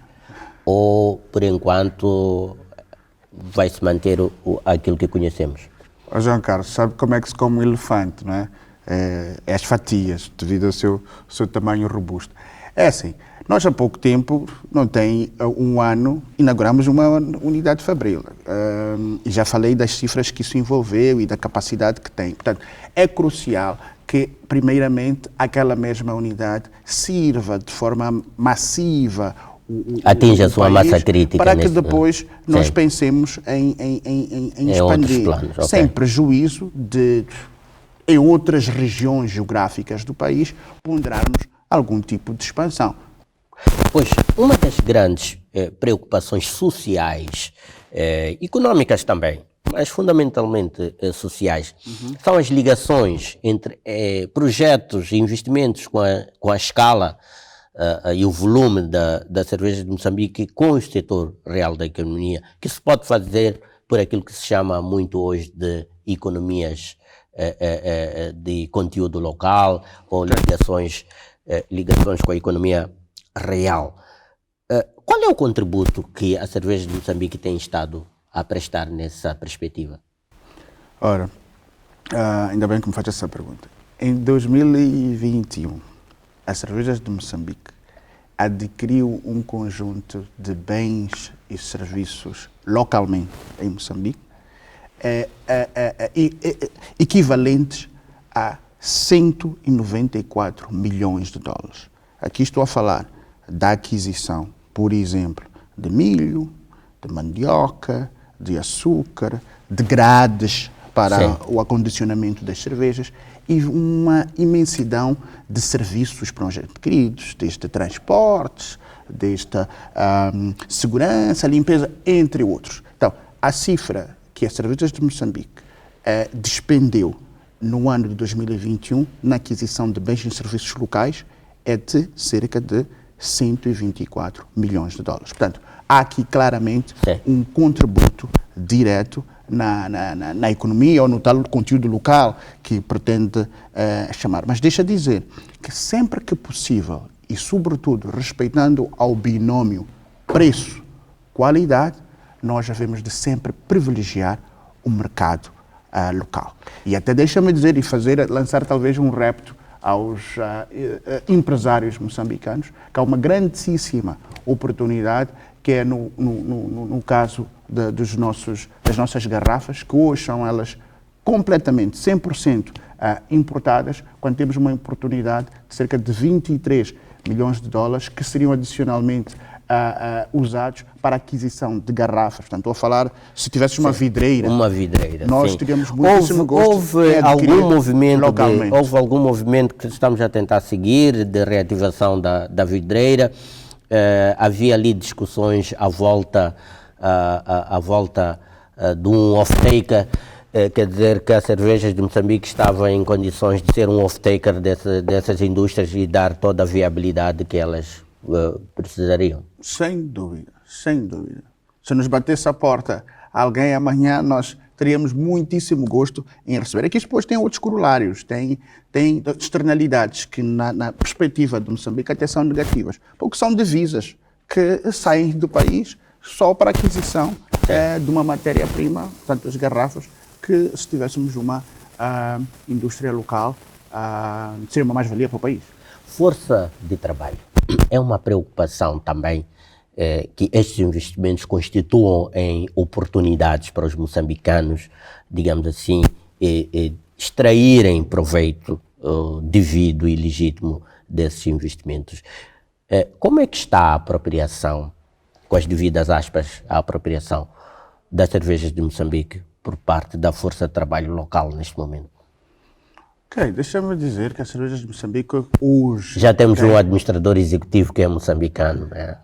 Ou, por enquanto, vai se manter aquilo que conhecemos? João Carlos, sabe como é que se come um elefante, não é? As fatias, devido ao seu tamanho robusto. É assim, nós há pouco tempo, não tem um ano, inauguramos uma unidade Fabril. E já falei das cifras que isso envolveu e da capacidade que tem. Portanto, é crucial que, primeiramente, aquela mesma unidade sirva de forma massiva atinja a sua massa crítica. Para que depois nós pensemos em expandir, planos, sem prejuízo de em outras regiões geográficas do país, ponderarmos algum tipo de expansão. Pois, uma das grandes preocupações sociais, econômicas também, mas fundamentalmente sociais, são as ligações entre projetos e investimentos com a escala e o volume da cerveja de Moçambique com o setor real da economia, que se pode fazer por aquilo que se chama muito hoje de economias de conteúdo local ou ligações com a economia real. Qual é o contributo que a cerveja de Moçambique tem estado a prestar nessa perspectiva? Ora, ainda bem que me faz essa pergunta. Em 2021, a Cervejas de Moçambique adquiriu um conjunto de bens e serviços localmente em Moçambique equivalentes a 194 milhões de dólares. Aqui estou a falar da aquisição, por exemplo, de milho, de mandioca, de açúcar, de grades para o acondicionamento das cervejas e uma imensidão de serviços para os adquiridos, desde transportes, desde segurança, limpeza, entre outros. Então, a cifra que a Cervejas de Moçambique despendeu no ano de 2021 na aquisição de bens e serviços locais é de cerca de 124 milhões de dólares. Portanto, há aqui claramente um contributo direto na economia ou no tal conteúdo local que pretende chamar. Mas deixa dizer que sempre que possível e sobretudo respeitando ao binómio preço-qualidade, nós devemos de sempre privilegiar o mercado local. E até deixa-me dizer e lançar talvez um repto aos empresários moçambicanos, que há uma grandíssima oportunidade, que é no caso das nossas garrafas, que hoje são elas completamente, 100% importadas, quando temos uma oportunidade de cerca de 23 milhões de dólares que seriam adicionalmente usados para a aquisição de garrafas. Portanto, estou a falar, se tivesse uma vidreira, nós teríamos muitíssimo gosto houve algum movimento que estamos a tentar seguir de reativação da vidreira. Havia ali discussões à volta de um off-taker, quer dizer que a Cervejas de Moçambique estava em condições de ser um off-taker dessas indústrias e dar toda a viabilidade que elas precisariam. Sem dúvida, sem dúvida. Se nos batesse a porta alguém amanhã, nós teríamos muitíssimo gosto em receber. Aqui depois tem outros corolários, tem externalidades que na perspectiva de Moçambique até são negativas, porque são divisas que saem do país só para aquisição de uma matéria-prima, portanto as garrafas, que se tivéssemos uma indústria local, seria uma mais-valia para o país. Força de trabalho. É uma preocupação também que estes investimentos constituam em oportunidades para os moçambicanos, digamos assim, extraírem proveito devido e legítimo desses investimentos. Como é que está a apropriação, com as devidas aspas, a apropriação das cervejas de Moçambique por parte da força de trabalho local neste momento? Ok, deixa-me dizer que as cervejas de Moçambique hoje... Já temos um administrador executivo que é moçambicano, né?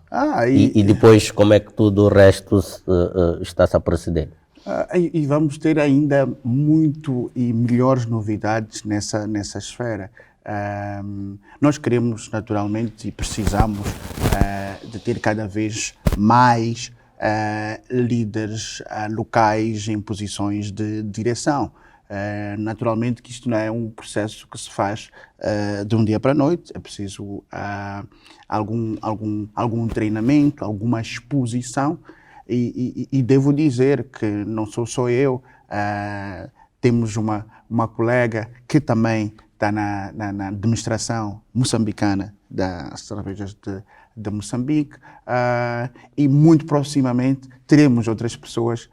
E depois como é que tudo o resto está-se a proceder? E vamos ter ainda muito e melhores novidades nessa esfera. Nós queremos naturalmente e precisamos de ter cada vez mais líderes locais em posições de direção. Naturalmente que isto não é um processo que se faz de um dia para a noite, é preciso algum treinamento, alguma exposição e devo dizer que não sou só eu, temos uma colega que também está na administração moçambicana das cervejas de Moçambique e muito proximamente teremos outras pessoas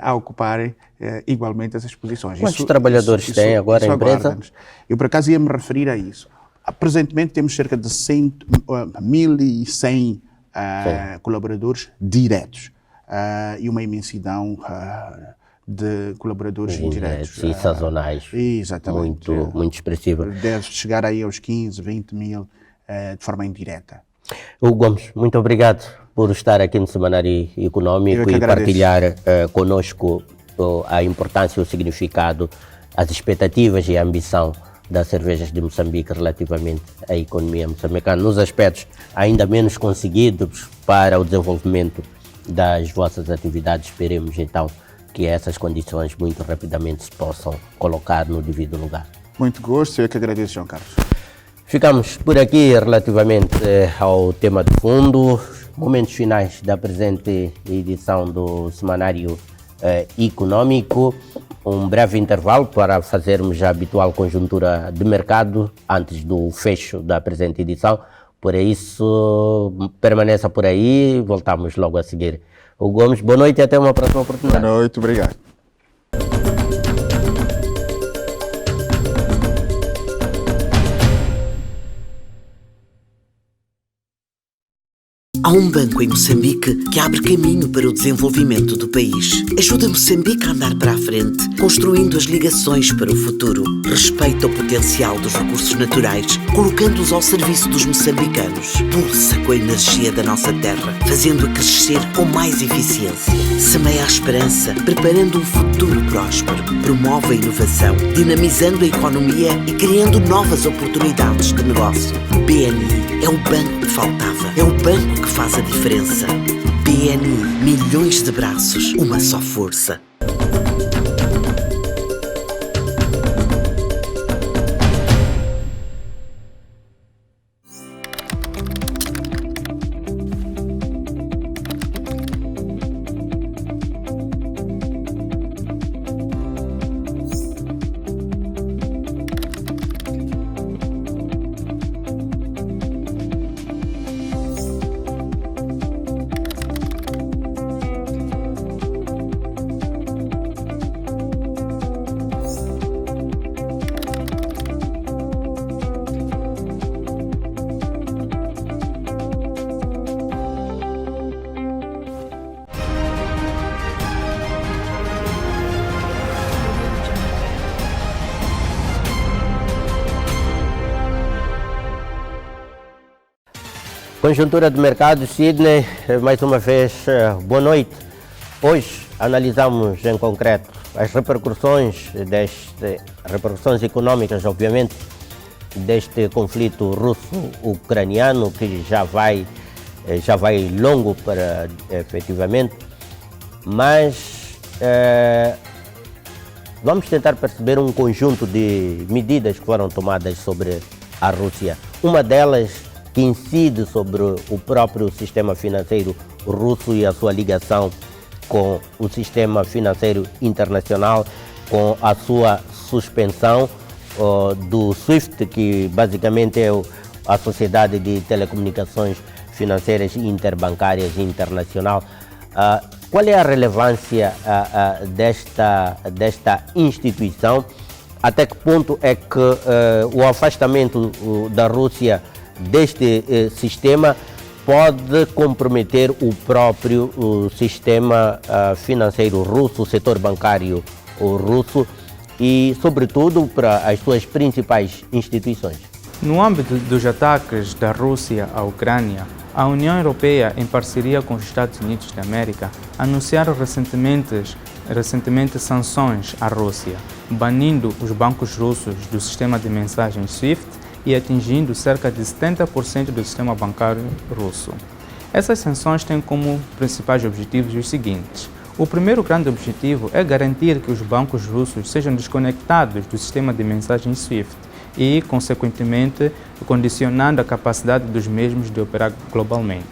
a ocuparem igualmente essas posições. Quantos trabalhadores tem agora a empresa? Eu, por acaso, ia me referir a isso. Presentemente temos cerca de 1.100 colaboradores diretos e uma imensidão de colaboradores indiretos. E sazonais. Exatamente. Muito expressiva. Deve chegar aí aos 15, 20 mil de forma indireta. Hugo Gomes, muito obrigado por estar aqui no Semanário Econômico e partilhar conosco a importância, o significado, as expectativas e a ambição das cervejas de Moçambique relativamente à economia moçambicana, nos aspectos ainda menos conseguidos para o desenvolvimento das vossas atividades. Esperemos então que essas condições muito rapidamente se possam colocar no devido lugar. Muito gosto, eu que agradeço, João Carlos. Ficamos por aqui relativamente ao tema de fundo, momentos finais da presente edição do Semanário Econômico. Um breve intervalo para fazermos a habitual conjuntura de mercado antes do fecho da presente edição. Por isso, permaneça por aí, voltamos logo a seguir. Hugo Gomes, boa noite e até uma próxima oportunidade. Boa noite, obrigado. Há um banco em Moçambique que abre caminho para o desenvolvimento do país. Ajuda Moçambique a andar para a frente, construindo as ligações para o futuro. Respeita o potencial dos recursos naturais, colocando-os ao serviço dos moçambicanos. Pulsa com a energia da nossa terra, fazendo-a crescer com mais eficiência. Semeia a esperança, preparando um futuro próspero. Promove a inovação, dinamizando a economia e criando novas oportunidades de negócio. BNI é o banco que faltava. É o banco que faz a diferença. BNI, milhões de braços, uma só força. Conjuntura de mercado, Sidney, mais uma vez, boa noite. Hoje analisamos em concreto as repercussões econômicas, obviamente, deste conflito russo-ucraniano que já vai longo para efetivamente, mas vamos tentar perceber um conjunto de medidas que foram tomadas sobre a Rússia. Uma delas que incide sobre o próprio sistema financeiro russo e a sua ligação com o sistema financeiro internacional, com a sua suspensão do SWIFT, que basicamente é a Sociedade de Telecomunicações Financeiras Interbancárias Internacional. Qual é a relevância desta instituição? Até que ponto é que o afastamento da Rússia deste sistema pode comprometer o próprio sistema financeiro russo, o setor bancário russo e, sobretudo, para as suas principais instituições? No âmbito dos ataques da Rússia à Ucrânia, a União Europeia, em parceria com os Estados Unidos da América, anunciaram recentemente sanções à Rússia, banindo os bancos russos do sistema de mensagens SWIFT e atingindo cerca de 70% do sistema bancário russo. Essas sanções têm como principais objetivos os seguintes. O primeiro grande objetivo é garantir que os bancos russos sejam desconectados do sistema de mensagens SWIFT e, consequentemente, condicionando a capacidade dos mesmos de operar globalmente.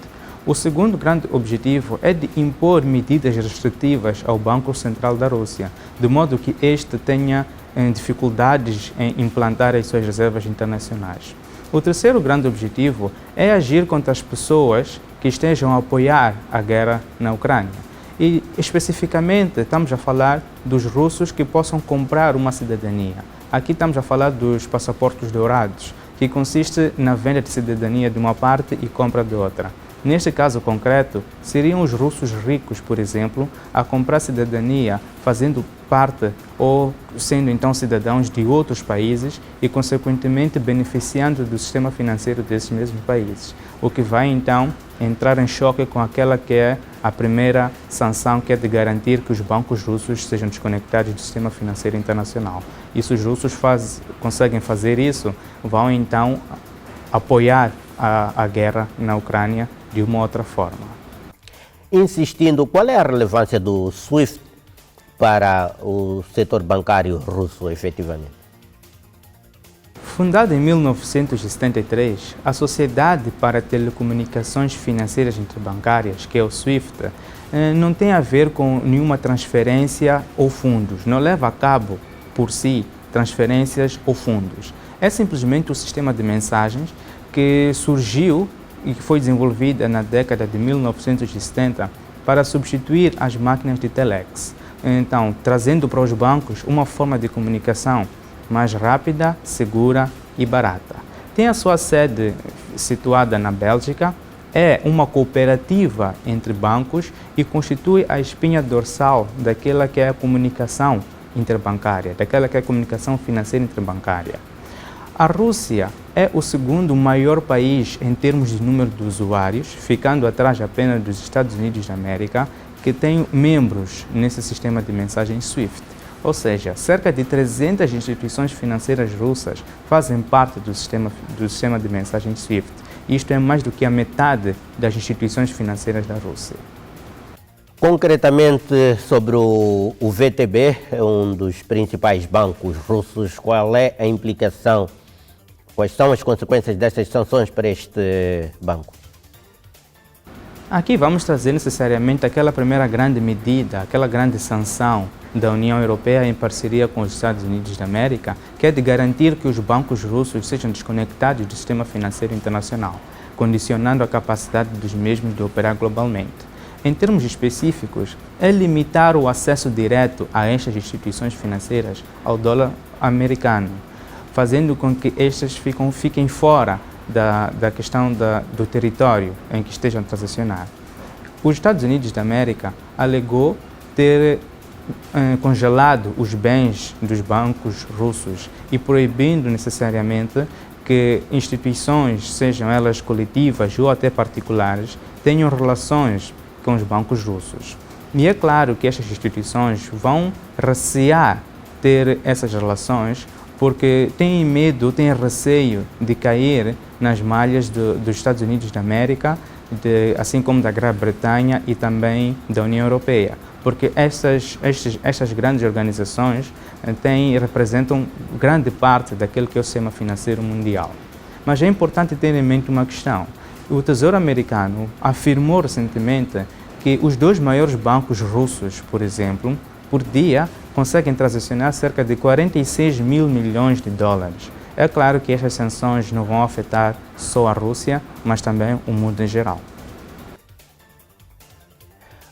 O segundo grande objetivo é de impor medidas restritivas ao Banco Central da Rússia, de modo que este tenha dificuldades em implantar as suas reservas internacionais. O terceiro grande objetivo é agir contra as pessoas que estejam a apoiar a guerra na Ucrânia. E, especificamente, estamos a falar dos russos que possam comprar uma cidadania. Aqui estamos a falar dos passaportes dourados, que consiste na venda de cidadania de uma parte e compra de outra. Neste caso concreto, seriam os russos ricos, por exemplo, a comprar cidadania fazendo parte ou sendo então cidadãos de outros países e, consequentemente, beneficiando do sistema financeiro desses mesmos países, o que vai então entrar em choque com aquela que é a primeira sanção, que é de garantir que os bancos russos sejam desconectados do sistema financeiro internacional. E se os russos conseguem fazer isso, vão então apoiar a guerra na Ucrânia de uma outra forma. Insistindo, qual é a relevância do SWIFT para o setor bancário russo, efetivamente? Fundada em 1973, a Sociedade para Telecomunicações Financeiras Interbancárias, que é o SWIFT, não tem a ver com nenhuma transferência ou fundos, não leva a cabo, por si, transferências ou fundos. É simplesmente um sistema de mensagens que surgiu e que foi desenvolvida na década de 1970 para substituir as máquinas de telex. Então, trazendo para os bancos uma forma de comunicação mais rápida, segura e barata. Tem a sua sede situada na Bélgica, é uma cooperativa entre bancos e constitui a espinha dorsal daquela que é a comunicação interbancária, daquela que é a comunicação financeira interbancária. A Rússia é o segundo maior país em termos de número de usuários, ficando atrás apenas dos Estados Unidos da América, que tem membros nesse sistema de mensagem SWIFT. Ou seja, cerca de 300 instituições financeiras russas fazem parte do sistema de mensagem SWIFT. Isto é mais do que a metade das instituições financeiras da Rússia. Concretamente, sobre o VTB, um dos principais bancos russos, qual é a implicação, quais são as consequências destas sanções para este banco? Aqui vamos trazer necessariamente aquela primeira grande medida, aquela grande sanção da União Europeia em parceria com os Estados Unidos da América, que é de garantir que os bancos russos sejam desconectados do sistema financeiro internacional, condicionando a capacidade dos mesmos de operar globalmente. Em termos específicos, é limitar o acesso direto a estas instituições financeiras ao dólar americano, fazendo com que estas fiquem fora da questão do território em que estejam a transacionar. Os Estados Unidos da América alegou ter congelado os bens dos bancos russos e proibindo necessariamente que instituições, sejam elas coletivas ou até particulares, tenham relações com os bancos russos. E é claro que estas instituições vão recear ter essas relações porque têm medo, têm receio de cair nas malhas dos Estados Unidos da América, assim como da Grã-Bretanha e também da União Europeia, porque estas grandes organizações representam grande parte daquele que é o sistema financeiro mundial. Mas é importante ter em mente uma questão. O Tesouro americano afirmou recentemente que os dois maiores bancos russos, por exemplo, por dia, conseguem transacionar cerca de 46 mil milhões de dólares. É claro que estas sanções não vão afetar só a Rússia, mas também o mundo em geral.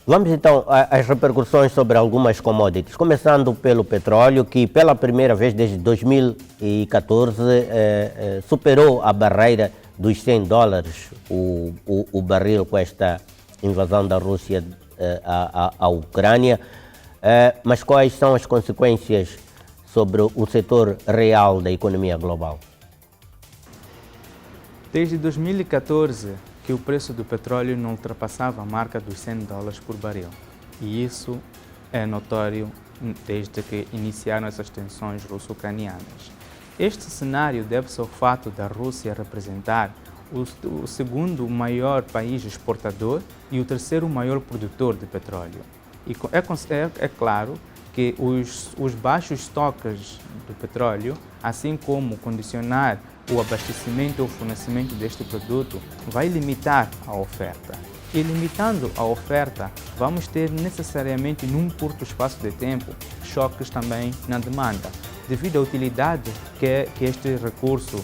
Vamos então às repercussões sobre algumas commodities, começando pelo petróleo, que pela primeira vez desde 2014 superou a barreira dos $100 o barril com esta invasão da Rússia à Ucrânia. Mas quais são as consequências sobre o setor real da economia global? Desde 2014 que o preço do petróleo não ultrapassava a marca dos $100 por barril. E isso é notório desde que iniciaram essas tensões russo-ucranianas. Este cenário deve-se ao fato da Rússia representar o segundo maior país exportador e o terceiro maior produtor de petróleo. E é claro que os baixos estoques do petróleo, assim como condicionar o abastecimento ou fornecimento deste produto, vai limitar a oferta. E limitando a oferta, vamos ter necessariamente, num curto espaço de tempo, choques também na demanda, devido à utilidade que este recurso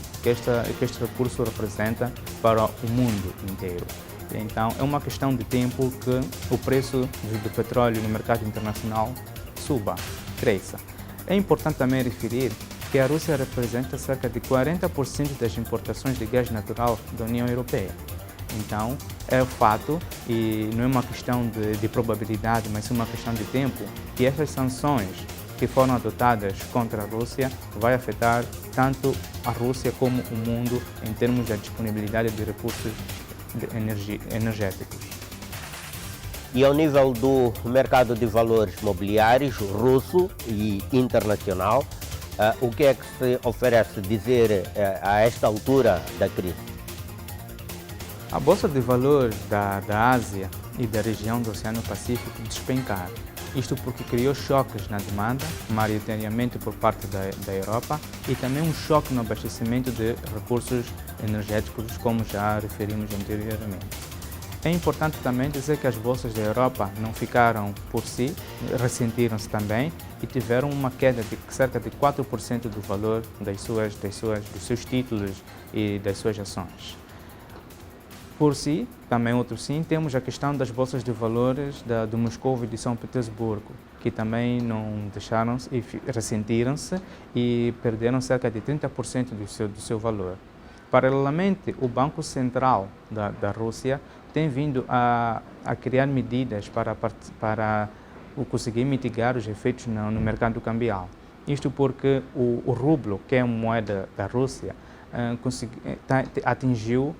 representa para o mundo inteiro. Então, é uma questão de tempo que o preço do petróleo no mercado internacional suba, cresça. É importante também referir que a Rússia representa cerca de 40% das importações de gás natural da União Europeia. Então, é fato, e não é uma questão de probabilidade, mas é uma questão de tempo, que essas sanções que foram adotadas contra a Rússia vai afetar tanto a Rússia como o mundo em termos da disponibilidade de recursos energéticos. E ao nível do mercado de valores mobiliários russo e internacional, o que é que se oferece dizer a esta altura da crise? A Bolsa de Valores da Ásia e da região do Oceano Pacífico despencaram. Isto porque criou choques na demanda, maioritariamente por parte da Europa, e também um choque no abastecimento de recursos energéticos, como já referimos anteriormente. É importante também dizer que as bolsas da Europa não ficaram por si, ressentiram-se também e tiveram uma queda de cerca de 4% do valor dos seus títulos e das suas ações. Por si, também outro sim, temos a questão das bolsas de valores do Moscou e de São Petersburgo, que também não deixaram-se e ressentiram-se e perderam cerca de 30% do seu valor. Paralelamente, o Banco Central da Rússia tem vindo a criar medidas para conseguir mitigar os efeitos no mercado cambial. Isto porque o rublo, que é a moeda da Rússia, atingiu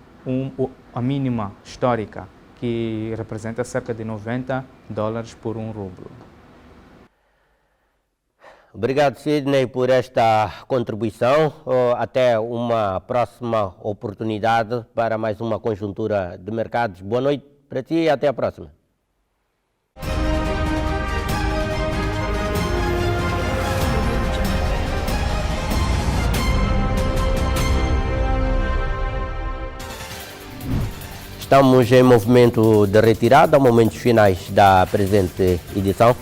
a mínima histórica, que representa cerca de $90 por um rublo. Obrigado, Sidney, por esta contribuição. Até uma próxima oportunidade para mais uma conjuntura de mercados. Boa noite para ti e até a próxima. Estamos em movimento de retirada, momentos finais da presente edição.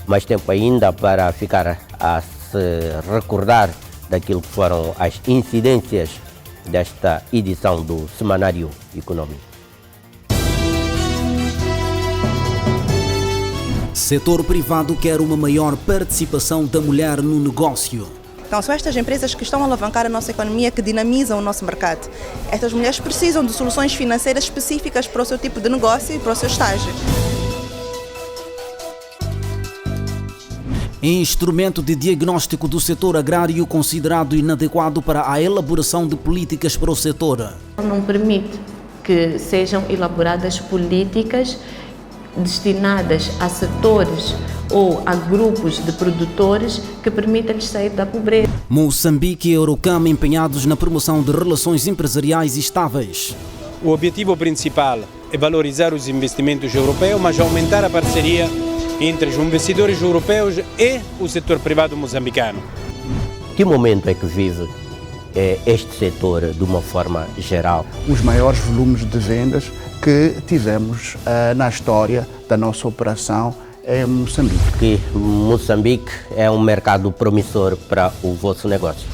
Mais tempo ainda para ficar a se recordar daquilo que foram as incidências desta edição do Semanário Econômico. Setor privado quer uma maior participação da mulher no negócio. Então, são estas empresas que estão a alavancar a nossa economia, que dinamizam o nosso mercado. Estas mulheres precisam de soluções financeiras específicas para o seu tipo de negócio e para o seu estágio. Instrumento de diagnóstico do setor agrário considerado inadequado para a elaboração de políticas para o setor. Não permite que sejam elaboradas políticas destinadas a setores ou a grupos de produtores que permitam-lhes sair da pobreza. Moçambique e Eurocam empenhados na promoção de relações empresariais estáveis. O objetivo principal é valorizar os investimentos europeus, mas aumentar a parceria entre os investidores europeus e o setor privado moçambicano. Que momento é que vive este setor de uma forma geral? Os maiores volumes de vendas que tivemos na história da nossa operação em Moçambique. Que Moçambique é um mercado promissor para o vosso negócio?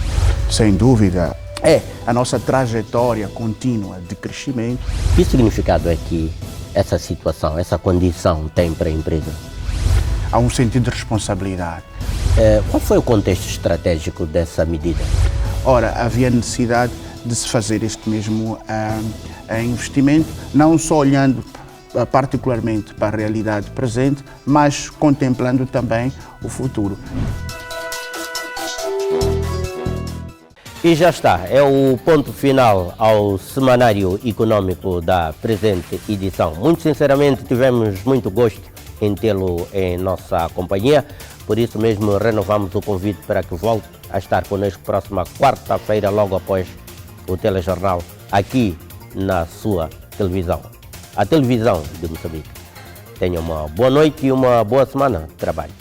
Sem dúvida, é a nossa trajetória contínua de crescimento. Que significado é que essa situação, essa condição tem para a empresa? Há um sentido de responsabilidade. Qual foi o contexto estratégico dessa medida? Ora, havia necessidade de se fazer este mesmo investimento, não só olhando particularmente para a realidade presente, mas contemplando também o futuro. E já está, é o ponto final ao Semanário Econômico da presente edição. Muito sinceramente, tivemos muito gosto em tê-lo em nossa companhia, por isso mesmo renovamos o convite para que volte a estar connosco próxima quarta-feira, logo após o telejornal, aqui na sua televisão, a televisão de Moçambique. Tenha uma boa noite e uma boa semana de trabalho.